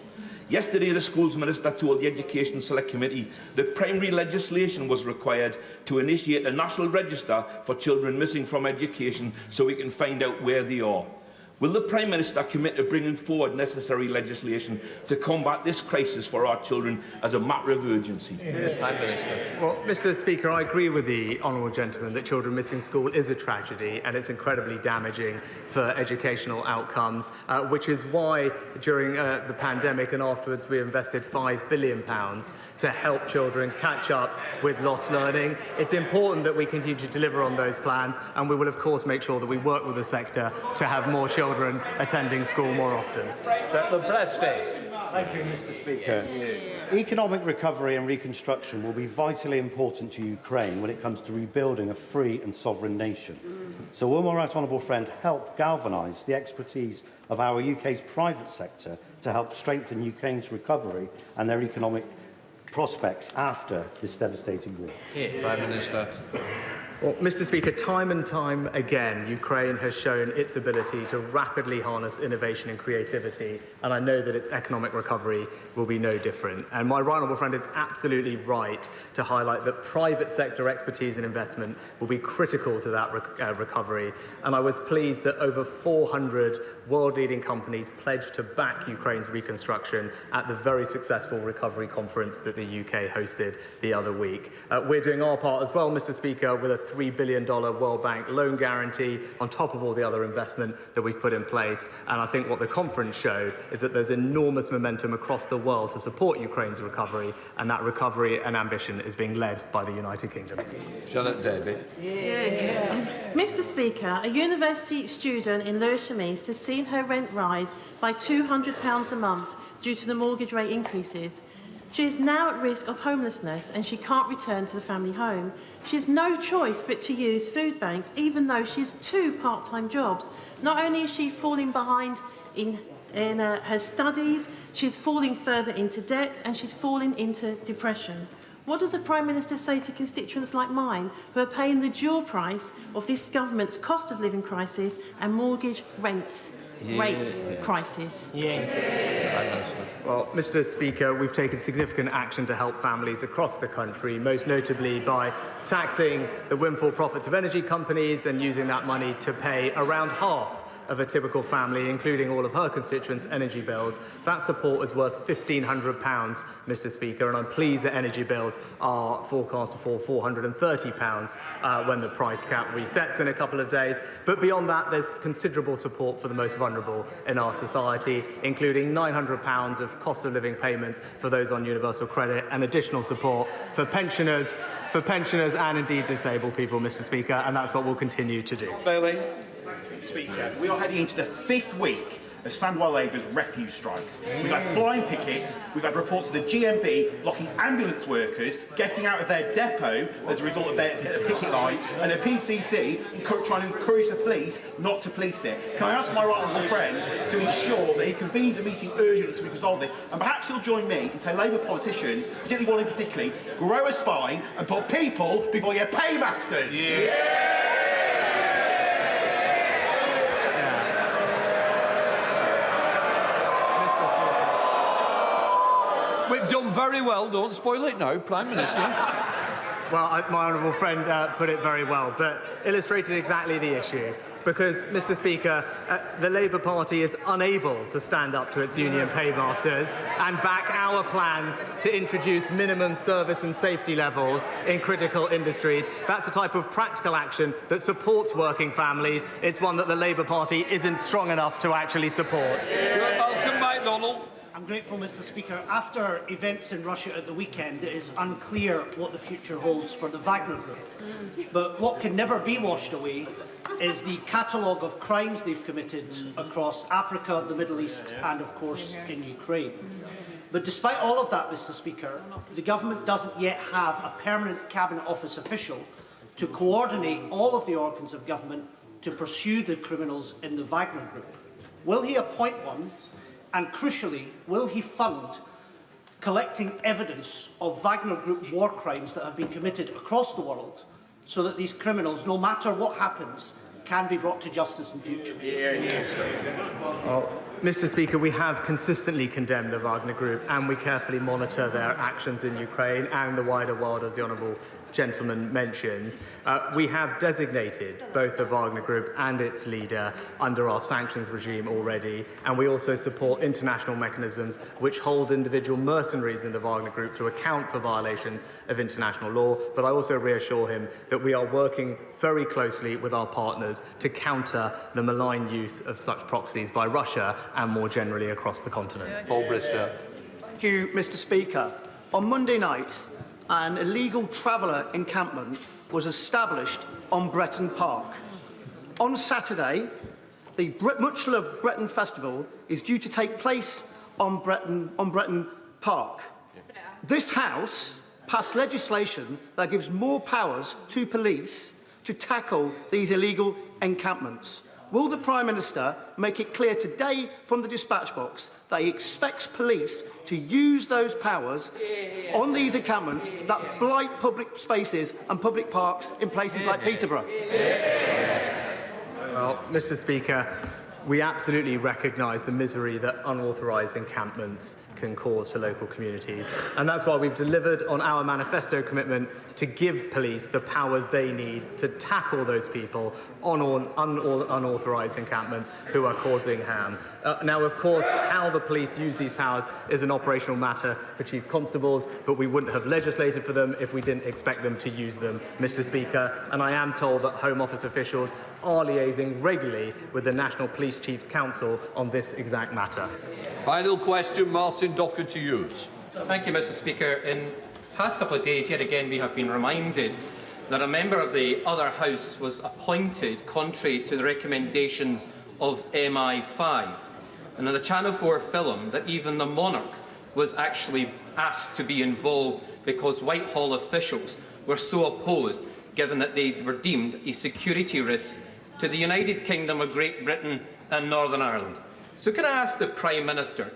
Yesterday, the Schools Minister told the Education Select Committee that primary legislation was required to initiate a national register for children missing from education so we can find out where they are. Will the Prime Minister commit to bringing forward necessary legislation to combat this crisis for our children as a matter of urgency? Prime Minister. Well, Mr Speaker, I agree with the honourable gentleman that children missing school is a tragedy and it's incredibly damaging for educational outcomes, which is why during the pandemic and afterwards we invested £5 billion to help children catch up with lost learning. It's important that we continue to deliver on those plans, and we will of course make sure that we work with the sector to have more children attending school more often. Thank you, Mr Speaker. Economic recovery and reconstruction will be vitally important to Ukraine when it comes to rebuilding a free and sovereign nation. So will my right honourable friend help galvanise the expertise of our UK's private sector to help strengthen Ukraine's recovery and their economic prospects after this devastating war? Prime Minister. Well, Mr Speaker, time and time again, Ukraine has shown its ability to rapidly harness innovation and creativity, and I know that its economic recovery will be no different. And my right honourable friend is absolutely right to highlight that private sector expertise and investment will be critical to that recovery. And I was pleased that over 400 world-leading companies pledged to back Ukraine's reconstruction at the very successful recovery conference that the UK hosted the other week. We're doing our part as well, Mr Speaker, with a $3 billion World Bank loan guarantee on top of all the other investment that we've put in place. And I think what the conference showed is that there's enormous momentum across the world to support Ukraine's recovery, and that recovery and ambition is being led by the United Kingdom. Janet David. Mr. Speaker, a university student in Lewisham East has seen her rent rise by £200 a month due to the mortgage rate increases. She is now at risk of homelessness and she can't return to the family home. She has no choice but to use food banks, even though she has 2 part-time jobs. Not only is she falling behind in her studies, she's falling further into debt and she's falling into depression. What does the Prime Minister say to constituents like mine who are paying the dual price of this government's cost of living crisis and mortgage rates crisis? Well, Mr. Speaker, we've taken significant action to help families across the country, most notably by taxing the windfall profits of energy companies and using that money to pay around half of a typical family, including all of her constituents' energy bills. That support is worth £1,500, Mr. Speaker, and I'm pleased that energy bills are forecast to fall £430 when the price cap resets in a couple of days. But beyond that, there's considerable support for the most vulnerable in our society, including £900 of cost of living payments for those on universal credit and additional support for pensioners and indeed disabled people, Mr. Speaker, and that's what we'll continue to do. Bailey. Mr. Speaker, we are heading into the 5th week of Sandwell Labour's refuse strikes. We've had flying pickets, we've had reports of the GMB blocking ambulance workers getting out of their depot as a result of their picket lines, and the PCC trying to encourage the police not to police it. Can I ask my right honourable friend to ensure that he convenes a meeting urgently so we can resolve this, and perhaps he'll join me and tell Labour politicians, particularly one in particular, grow a spine and put people before your paymasters. We've done very well, don't spoil it now, Prime Minister. Well, my honourable friend put it very well, but illustrated exactly the issue. Because, Mr. Speaker, the Labour Party is unable to stand up to its union paymasters and back our plans to introduce minimum service and safety levels in critical industries. That's the type of practical action that supports working families. It's one that the Labour Party isn't strong enough to actually support. Welcome back, Donald. I'm grateful, Mr. Speaker. After events in Russia at the weekend, it is unclear what the future holds for the Wagner Group. But what can never be washed away is the catalogue of crimes they've committed across Africa, the Middle East and, of course, in Ukraine. But despite all of that, Mr. Speaker, the government doesn't yet have a permanent Cabinet Office official to coordinate all of the organs of government to pursue the criminals in the Wagner Group. Will he appoint one? And crucially, will he fund collecting evidence of Wagner Group war crimes that have been committed across the world so that these criminals, no matter what happens, can be brought to justice in future? Well, Mr. Speaker, we have consistently condemned the Wagner Group and we carefully monitor their actions in Ukraine and the wider world, as the Honourable gentleman mentions. We have designated both the Wagner Group and its leader under our sanctions regime already, and we also support international mechanisms which hold individual mercenaries in the Wagner Group to account for violations of international law. But I also reassure him that we are working very closely with our partners to counter the malign use of such proxies by Russia and more generally across the continent. Paul Bristow. Thank you, Mr. Speaker. On Monday night, an illegal traveller encampment was established on Bretton Park. On Saturday, the much-loved Bretton Festival is due to take place on Bretton Park. This House passed legislation that gives more powers to police to tackle these illegal encampments. Will the Prime Minister make it clear today from the dispatch box that he expects police to use those powers on these encampments that blight public spaces and public parks in places like Peterborough? Well, Mr. Speaker, we absolutely recognise the misery that unauthorised encampments can cause to local communities. And that's why we've delivered on our manifesto commitment to give police the powers they need to tackle those people on unauthorised encampments who are causing harm. Now, of course, how the police use these powers is an operational matter for chief constables, but we wouldn't have legislated for them if we didn't expect them to use them, Mr. Speaker. And I am told that Home Office officials are liaising regularly with the National Police Chiefs Council on this exact matter. Final question, Martin Docker, to you. Thank you, Mr. Speaker. In the past couple of days, yet again, we have been reminded that a member of the other House was appointed contrary to the recommendations of MI5. And in the Channel 4 film, that even the monarch was actually asked to be involved because Whitehall officials were so opposed, given that they were deemed a security risk to the United Kingdom of Great Britain and Northern Ireland. So can I ask the Prime Minister,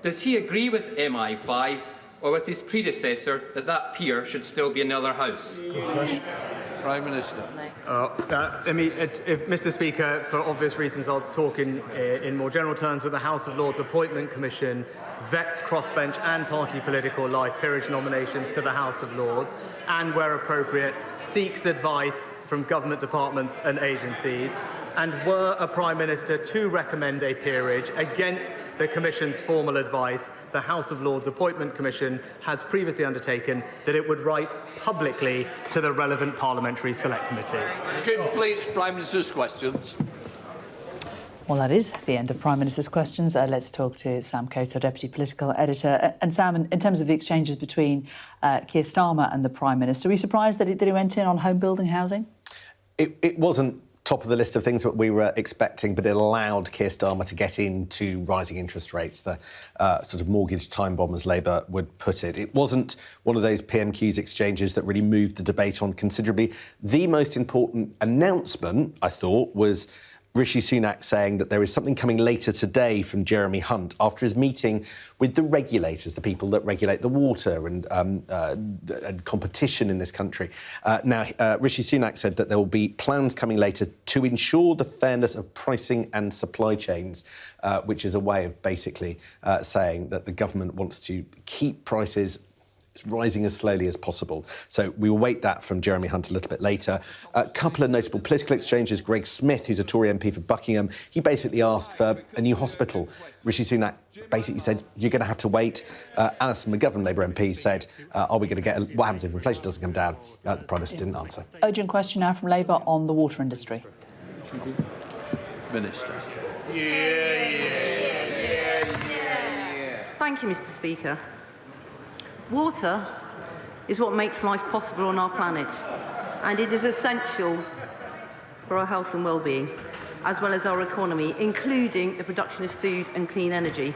does he agree with MI5 or with his predecessor that peer should still be in the other House? Prime Minister. If Mr. Speaker, for obvious reasons, I'll talk in more general terms. With the House of Lords Appointment Commission vets crossbench and party political life peerage nominations to the House of Lords, and where appropriate, seeks advice from government departments and agencies. And were a Prime Minister to recommend a peerage against the Commission's formal advice, the House of Lords Appointment Commission has previously undertaken that it would write publicly to the relevant Parliamentary Select Committee. Completes Prime Minister's questions. Well, that is the end of Prime Minister's questions. Let's talk to Sam Coates, our Deputy Political Editor. And Sam, in terms of the exchanges between Keir Starmer and the Prime Minister, were you surprised that he went in on home building housing? It wasn't top of the list of things that we were expecting, but it allowed Keir Starmer to get into rising interest rates, the sort of mortgage time bomb, as Labour would put it. It wasn't one of those PMQs exchanges that really moved the debate on considerably. The most important announcement, I thought, was Rishi Sunak saying that there is something coming later today from Jeremy Hunt after his meeting with the regulators, the people that regulate the water and competition in this country. Now, Rishi Sunak said that there will be plans coming later to ensure the fairness of pricing and supply chains, which is a way of basically saying that the government wants to keep prices rising as slowly as possible. So we will wait that from Jeremy Hunt a little bit later. A couple of notable political exchanges. Greg Smith, who's a Tory MP for Buckingham, he basically asked for a new hospital. Rishi Sunak basically said, you're going to have to wait. Alison McGovern, Labour MP, said, are we going to get... what happens if inflation doesn't come down? The Prime Minister didn't answer. Urgent question now from Labour on the water industry. Minister. Thank you, Mr. Speaker. Water is what makes life possible on our planet, and it is essential for our health and well-being, as well as our economy, including the production of food and clean energy.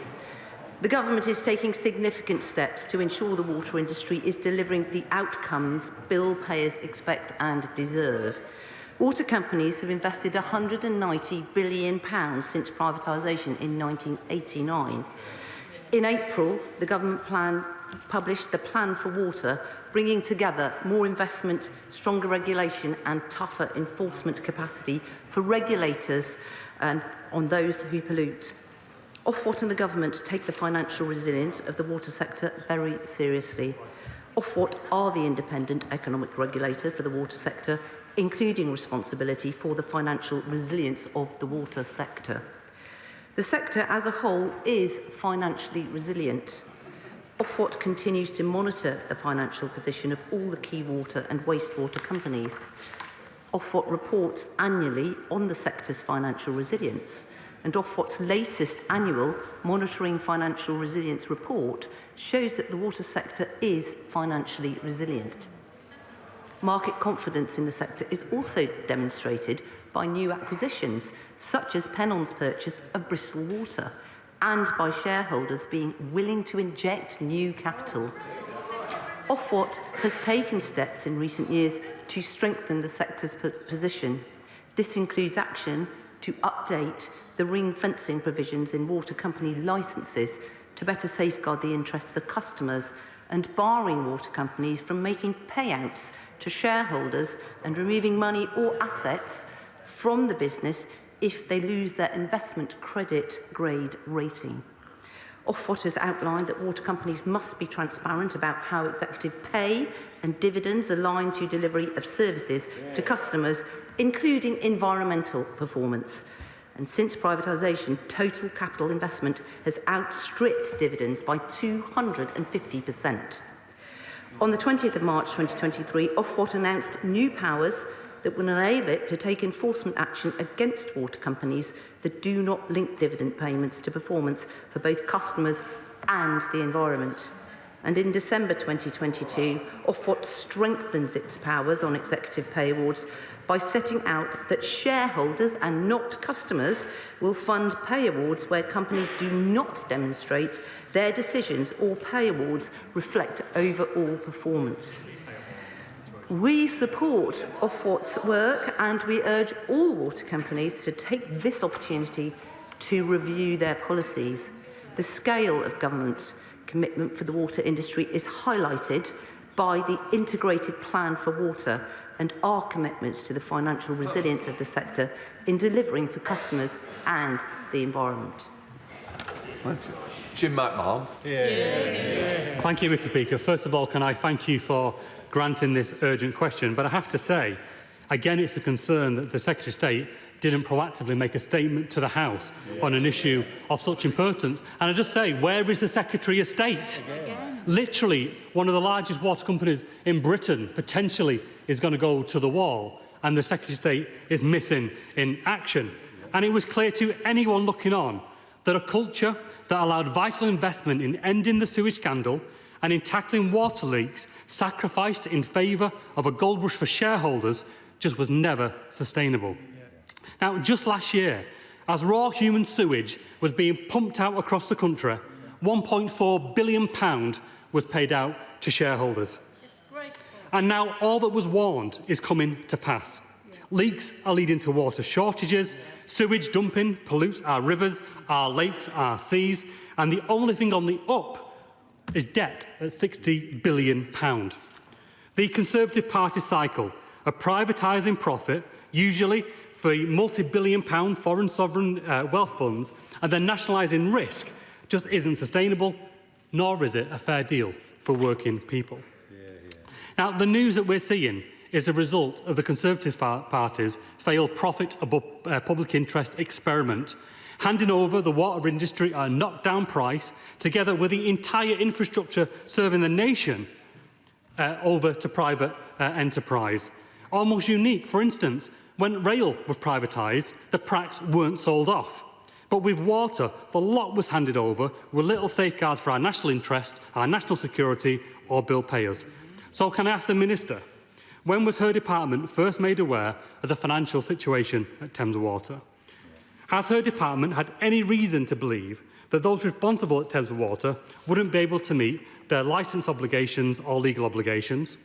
The government is taking significant steps to ensure the water industry is delivering the outcomes bill payers expect and deserve. Water companies have invested £190 billion since privatisation in 1989. In April, the government published the Plan for Water, bringing together more investment, stronger regulation and tougher enforcement capacity for regulators and on those who pollute. Ofwat and the government take the financial resilience of the water sector very seriously. Ofwat are the independent economic regulator for the water sector, including responsibility for the financial resilience of the water sector. The sector as a whole is financially resilient. Ofwat continues to monitor the financial position of all the key water and wastewater companies. Ofwat reports annually on the sector's financial resilience, and Ofwat's latest annual Monitoring Financial Resilience report shows that the water sector is financially resilient. Market confidence in the sector is also demonstrated by new acquisitions, such as Pennon's purchase of Bristol Water, and by shareholders being willing to inject new capital. Ofwat has taken steps in recent years to strengthen the sector's position. This includes action to update the ring-fencing provisions in water company licences to better safeguard the interests of customers and barring water companies from making payouts to shareholders and removing money or assets from the business if they lose their investment credit grade rating. Ofwat has outlined that water companies must be transparent about how executive pay and dividends align to delivery of services to customers, including environmental performance. And since privatisation, total capital investment has outstripped dividends by 250%. On the 20th of March 2023, Ofwat announced new powers that will enable it to take enforcement action against water companies that do not link dividend payments to performance for both customers and the environment. And in December 2022, Ofwat strengthens its powers on executive pay awards by setting out that shareholders and not customers will fund pay awards where companies do not demonstrate their decisions or pay awards reflect overall performance. We support Ofwat's work and we urge all water companies to take this opportunity to review their policies. The scale of government commitment for the water industry is highlighted by the Integrated Plan for Water and our commitments to the financial resilience of the sector in delivering for customers and the environment. Thank you. Jim McMahon. Thank you, Mr. Speaker. First of all, can I thank you for granting this urgent question? But I have to say, again, it's a concern that the Secretary of State didn't proactively make a statement to the House on an issue of such importance. And I just say, where is the Secretary of State? Literally, one of the largest water companies in Britain potentially is going to go to the wall, and the Secretary of State is missing in action. And it was clear to anyone looking on that a culture that allowed vital investment in ending the sewage scandal and in tackling water leaks sacrificed in favour of a gold rush for shareholders just was never sustainable. Now, just last year, as raw human sewage was being pumped out across the country, £1.4 billion was paid out to shareholders. And now all that was warned is coming to pass. Leaks are leading to water shortages, sewage dumping pollutes our rivers, our lakes, our seas, and the only thing on the up is debt at £60 billion. The Conservative Party cycle of privatising profit, usually for multi-billion-pound foreign sovereign wealth funds, and then nationalising risk, just isn't sustainable, nor is it a fair deal for working people. Now, the news that we're seeing is a result of the Conservative Party's failed profit above public interest experiment, handing over the water industry at a knockdown price, together with the entire infrastructure serving the nation, over to private enterprise. Almost unique, for instance, when rail was privatised, the PRACs weren't sold off. But with water, the lot was handed over with little safeguards for our national interest, our national security or bill payers. So can I ask the Minister, when was her department first made aware of the financial situation at Thames Water? Has her department had any reason to believe that those responsible at Thames Water wouldn't be able to meet their licence obligations or legal obligations?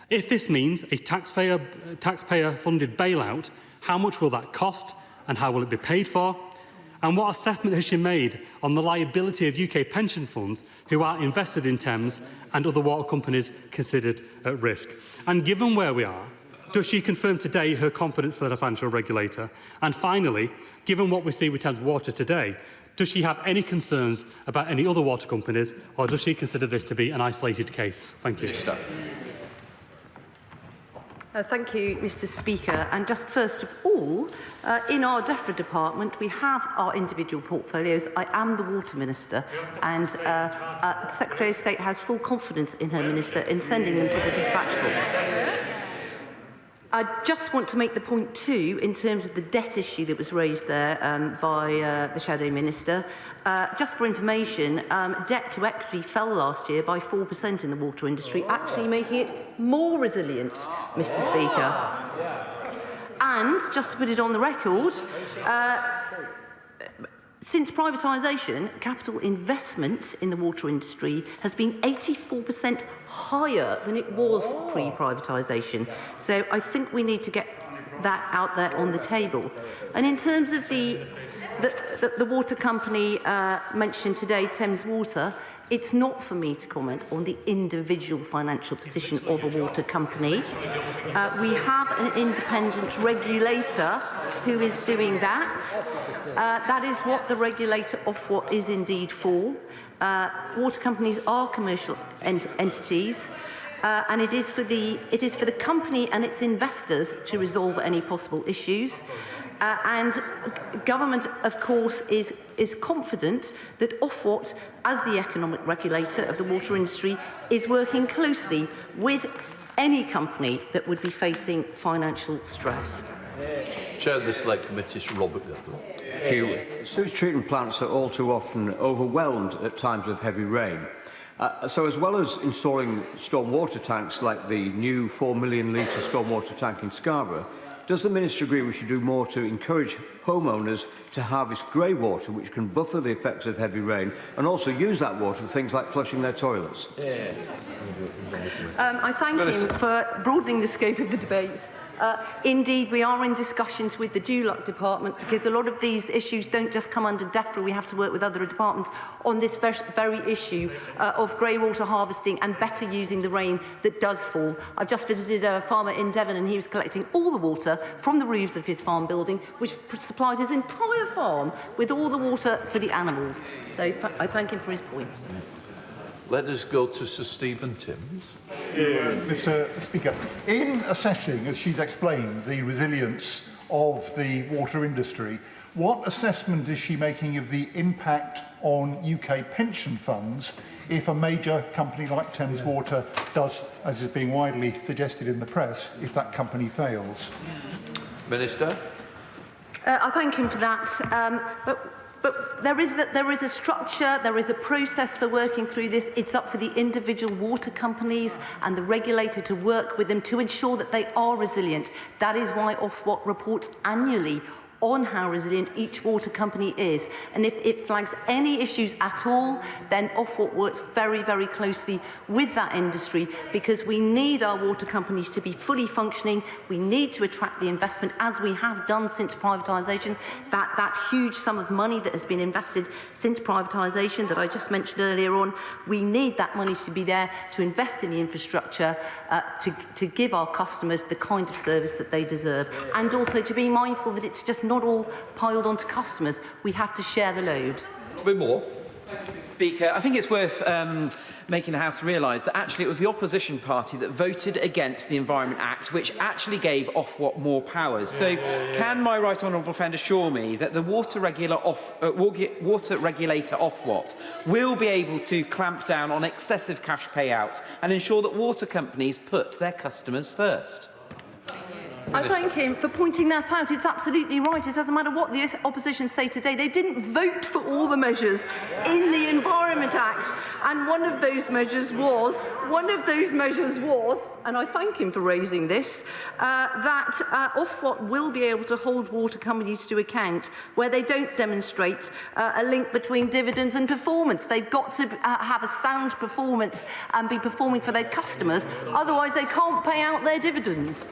If this means a taxpayer-funded bailout, how much will that cost and how will it be paid for? And what assessment has she made on the liability of UK pension funds who are invested in Thames and other water companies considered at risk? And given where we are, does she confirm today her confidence for the financial regulator? And finally, given what we see with Thames Water today, does she have any concerns about any other water companies, or does she consider this to be an isolated case? Thank you. Thank you, Mr. Speaker. And just first of all, in our DEFRA department, we have our individual portfolios. I am the Water Minister, and the Secretary of State has full confidence in her Minister in sending them to the dispatch box. I just want to make the point too, in terms of the debt issue that was raised there by the Shadow Minister. Just for information, debt to equity fell last year by 4% in the water industry, actually making it more resilient, Mr. Speaker. And, just to put it on the record, since privatisation, capital investment in the water industry has been 84% higher than it was pre-privatisation. So I think we need to get that out there on the table. And in terms of the the water company mentioned today, Thames Water, it's not for me to comment on the individual financial position of a water company. We have an independent regulator who is doing that. That is what the regulator Ofwat is indeed for. Water companies are commercial entities. And it is for the company and its investors to resolve any possible issues. And government, of course, is confident that Ofwat, as the economic regulator of the water industry, is working closely with any company that would be facing financial stress. Chair of the Select Committee, Sir Robert Goodwin. Thank you. Sewage treatment plants are all too often overwhelmed at times of heavy rain. So as well as installing stormwater tanks like the new 4 million litre stormwater tank in Scarborough, does the Minister agree we should do more to encourage homeowners to harvest grey water, which can buffer the effects of heavy rain, and also use that water for things like flushing their toilets? I thank him for broadening the scope of the debate. Indeed, we are in discussions with the DULUC department because a lot of these issues don't just come under DEFRA. We have to work with other departments on this very issue of grey water harvesting and better using the rain that does fall. I've just visited a farmer in Devon and he was collecting all the water from the roofs of his farm building, which supplied his entire farm with all the water for the animals. So I thank him for his point. Let us go to Sir Stephen Timms. Mr. Speaker, in assessing, as she's explained, the resilience of the water industry, what assessment is she making of the impact on UK pension funds if a major company like Thames Water does, as is being widely suggested in the press, if that company fails? Minister. I thank him for that. But there is a structure, there is a process for working through this. It's up for the individual water companies and the regulator to work with them to ensure that they are resilient. That is why Ofwat reports annually on how resilient each water company is. And if it flags any issues at all, then Ofwat works very, very closely with that industry because we need our water companies to be fully functioning. We need to attract the investment, as we have done since privatisation. That huge sum of money that has been invested since privatisation that I just mentioned earlier on, we need that money to be there to invest in the infrastructure, to give our customers the kind of service that they deserve, and also to be mindful that it's just not all piled onto customers. We have to share the load. A bit more. Speaker, I think it's worth making the House realise that actually it was the opposition party that voted against the Environment Act, which actually gave Ofwat more powers. So can my right honourable friend assure me that the water regulator Ofwat will be able to clamp down on excessive cash payouts and ensure that water companies put their customers first? I thank him for pointing that out. It's absolutely right. It doesn't matter what the opposition say today. They didn't vote for all the measures in the Environment Act. And one of those measures was, and I thank him for raising this, that Ofwat will be able to hold water companies to account where they don't demonstrate a link between dividends and performance. They've got to have a sound performance and be performing for their customers. Otherwise, they can't pay out their dividends.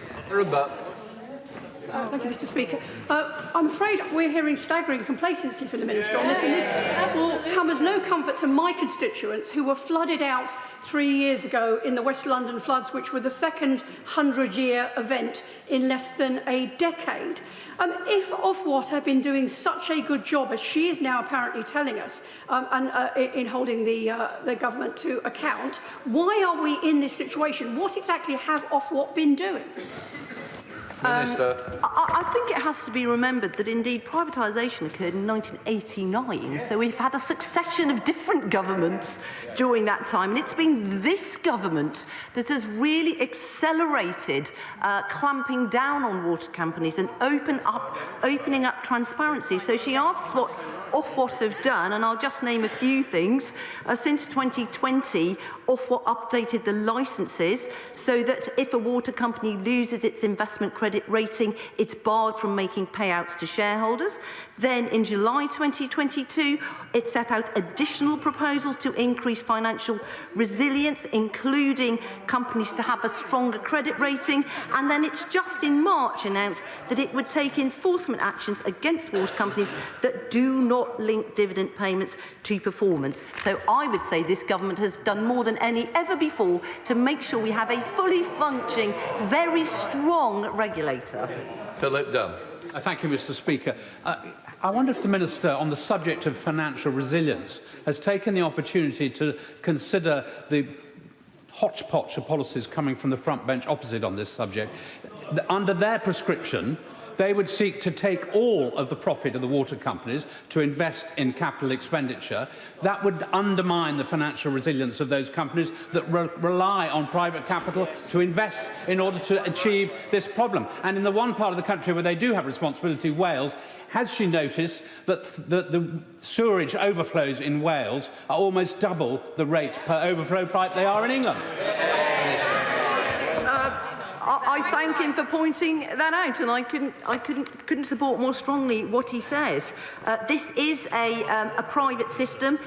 Thank you, Mr. Speaker. I'm afraid we're hearing staggering complacency from the Minister on this, and this will come as no comfort to my constituents who were flooded out 3 years ago in the West London floods, which were the second 100-year event in less than a decade. If Ofwat had been doing such a good job as she is now apparently telling us in holding the government to account, why are we in this situation? What exactly have Ofwat been doing? I think it has to be remembered that indeed privatisation occurred in 1989, so we've had a succession of different governments during that time, and it's been this government that has really accelerated clamping down on water companies and opening up transparency. So she asks what Ofwat have done, and I'll just name a few things. Since 2020, Ofwat updated the licences so that if a water company loses its investment credit rating, it's barred from making payouts to shareholders. Then in July 2022, it set out additional proposals to increase financial resilience, including companies to have a stronger credit rating. And then it's just in March announced that it would take enforcement actions against water companies that do not link dividend payments to performance. So I would say this government has done more than any ever before to make sure we have a fully functioning, very strong regulator. Philip Dunn. Thank you, Mr. Speaker. I wonder if the Minister, on the subject of financial resilience, has taken the opportunity to consider the hodgepodge of policies coming from the front bench opposite on this subject. Under their prescription, they would seek to take all of the profit of the water companies to invest in capital expenditure. That would undermine the financial resilience of those companies that rely on private capital to invest in order to achieve this problem. And in the one part of the country where they do have responsibility, Wales, has she noticed that the sewerage overflows in Wales are almost double the rate per overflow pipe they are in England? I thank him for pointing that out, and I couldn't support more strongly what he says. This is a private system.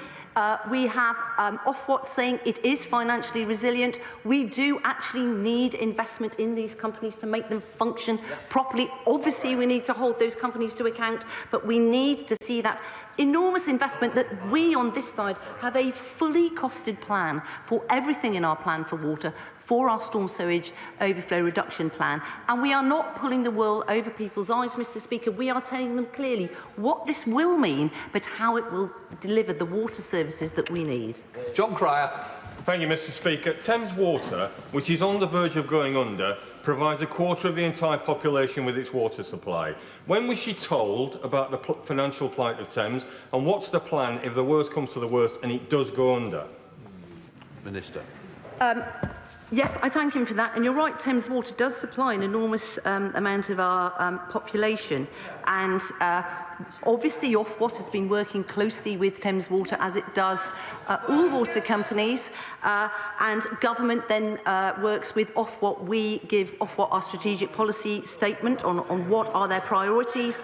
We have Ofwat saying it is financially resilient. We do actually need investment in these companies to make them function properly. Obviously, we need to hold those companies to account, but we need to see that enormous investment that we on this side have a fully costed plan for everything in our plan for water, for our storm sewage overflow reduction plan. And we are not pulling the wool over people's eyes, Mr. Speaker. We are telling them clearly what this will mean, but how it will deliver the water services that we need. John Cryer. Thank you, Mr. Speaker. Thames Water, which is on the verge of going under, provides a quarter of the entire population with its water supply. When was she told about the financial plight of Thames, and what's the plan if the worst comes to the worst and it does go under? Minister. Yes, I thank him for that. And you're right, Thames Water does supply an enormous amount of our population. And obviously, Ofwat has been working closely with Thames Water, as it does all water companies. And government then works with Ofwat. We give Ofwat our strategic policy statement on what are their priorities.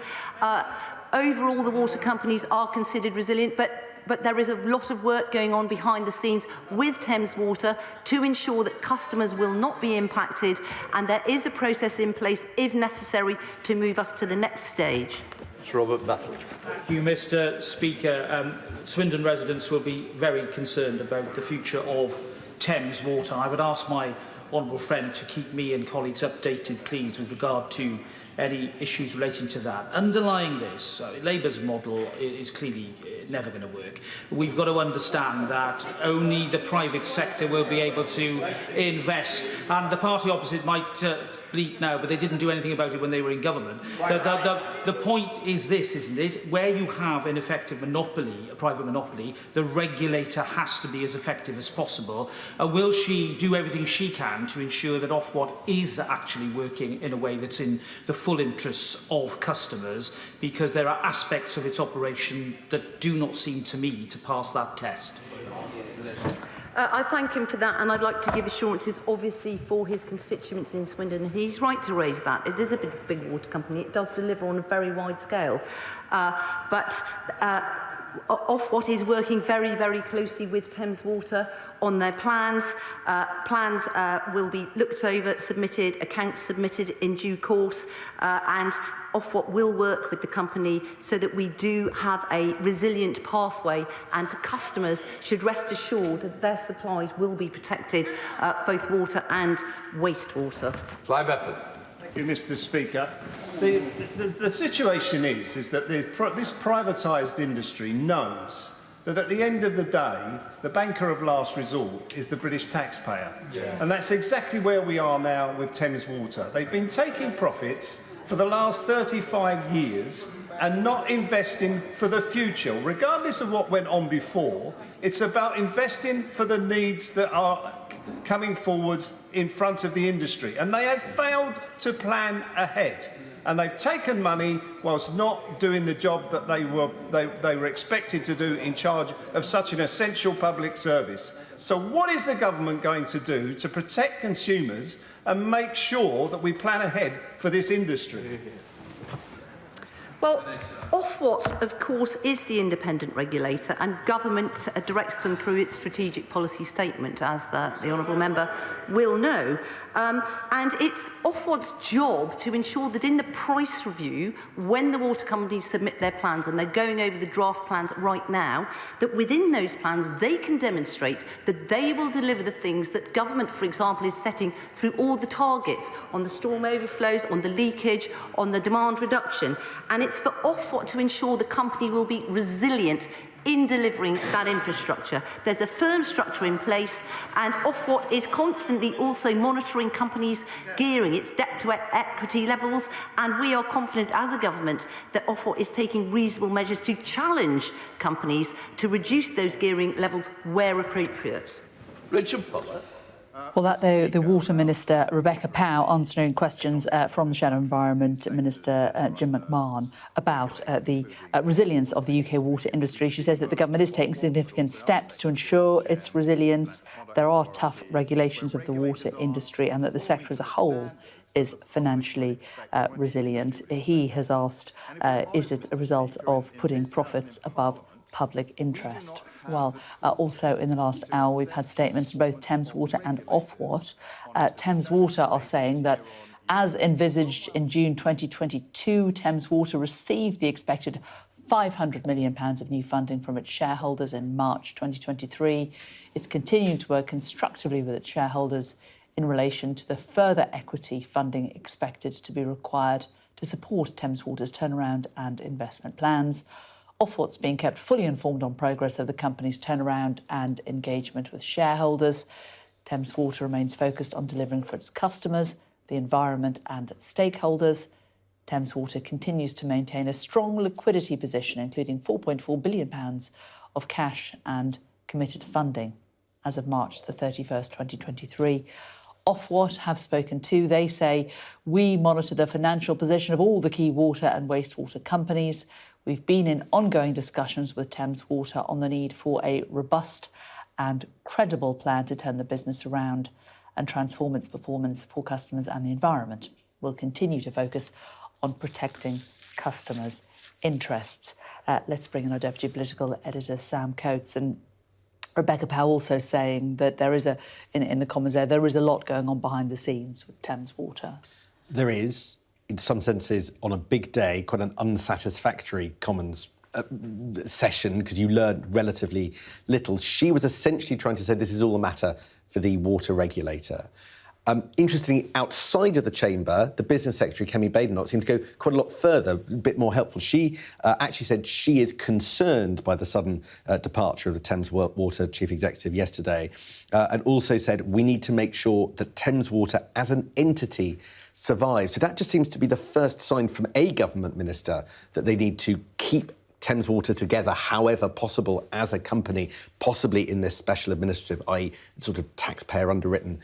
Overall, the water companies are considered resilient, but there is a lot of work going on behind the scenes with Thames Water to ensure that customers will not be impacted, and there is a process in place, if necessary, to move us to the next stage. Sir Robert Battle. Thank you, Mr. Speaker. Swindon residents will be very concerned about the future of Thames Water. I would ask my honourable friend to keep me and colleagues updated, please, with regard to any issues relating to that. Underlying this, Labour's model is clearly never going to work. We've got to understand that only the private sector will be able to invest, and the party opposite might bleat now, but they didn't do anything about it when they were in government. The point is this, isn't it? Where you have an effective monopoly, a private monopoly, the regulator has to be as effective as possible. Will she do everything she can to ensure that Ofwat is actually working in a way that's in the full interests of customers, because there are aspects of its operation that do not seem to me to pass that test? I thank him for that, and I'd like to give assurances, obviously, for his constituents in Swindon. He's right to raise that. It is a big water company. It does deliver on a very wide scale. But Ofwat is working very, very closely with Thames Water on their plans. Plans will be looked over, submitted, accounts submitted in due course, and Ofwat will work with the company so that we do have a resilient pathway, and customers should rest assured that their supplies will be protected, both water and wastewater. Clive Efford. Thank you, Mr. Speaker. The situation is that this privatised industry knows that at the end of the day, the banker of last resort is the British taxpayer. Yeah. And that's exactly where we are now with Thames Water. They've been taking profits for the last 35 years and not investing for the future. Regardless of what went on before, it's about investing for the needs that are coming forwards in front of the industry. And they have failed to plan ahead. and they've taken money whilst not doing the job that they were expected to do in charge of such an essential public service. So what is the government going to do to protect consumers and make sure that we plan ahead for this industry? Well, Ofwat, of course, is the independent regulator, and government directs them through its strategic policy statement, as the honourable member will know. And it's Ofwat's job to ensure that in the price review, when the water companies submit their plans, and they're going over the draft plans right now, that within those plans they can demonstrate that they will deliver the things that government, for example, is setting through all the targets on the storm overflows, on the leakage, on the demand reduction. And it's for Ofwat to ensure the company will be resilient in delivering that infrastructure. There's a firm structure in place, and Ofwat is constantly also monitoring companies' gearing, its debt to equity levels, and we are confident as a government that Ofwat is taking reasonable measures to challenge companies to reduce those gearing levels where appropriate. Richard Fuller. Well, that the Water Minister, Rebecca Powell, answering questions from the Shadow Environment Minister, Jim McMahon, about the resilience of the UK water industry. She says that the government is taking significant steps to ensure its resilience. There are tough regulations of the water industry, and that the sector as a whole is financially resilient. He has asked, is it a result of putting profits above public interest? Well, also in the last hour, we've had statements from both Thames Water and Ofwat. Thames Water are saying that, as envisaged in June 2022, Thames Water received the expected £500 million of new funding from its shareholders in March 2023. It's continuing to work constructively with its shareholders in relation to the further equity funding expected to be required to support Thames Water's turnaround and investment plans. Ofwat's being kept fully informed on progress of the company's turnaround and engagement with shareholders. Thames Water remains focused on delivering for its customers, the environment and stakeholders. Thames Water continues to maintain a strong liquidity position, including £4.4 billion of cash and committed funding as of March the 31st, 2023. Ofwat have spoken too. They say, we monitor the financial position of all the key water and wastewater companies. We've been in ongoing discussions with Thames Water on the need for a robust and credible plan to turn the business around and transform its performance for customers and the environment. We'll continue to focus on protecting customers' interests. Let's bring in our Deputy Political Editor, Sam Coates. And Rebecca Powell also saying that there is in the Commons there is a lot going on behind the scenes with Thames Water. There is, in some senses, on a big day, quite an unsatisfactory Commons session, because you learned relatively little. She was essentially trying to say this is all a matter for the water regulator. Interestingly, outside of the chamber, the Business Secretary, Kemi Badenoch, seemed to go quite a lot further, a bit more helpful. She actually said she is concerned by the sudden departure of the Thames Water Chief Executive yesterday, and also said we need to make sure that Thames Water as an entity survives. So that just seems to be the first sign from a government minister that they need to keep Thames Water together, however possible, as a company, possibly in this special administrative, i.e. sort of taxpayer underwritten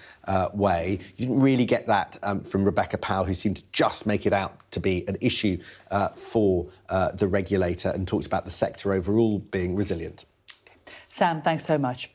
way. You didn't really get that from Rebecca Powell, who seemed to just make it out to be an issue for the regulator and talked about the sector overall being resilient. Sam, thanks so much.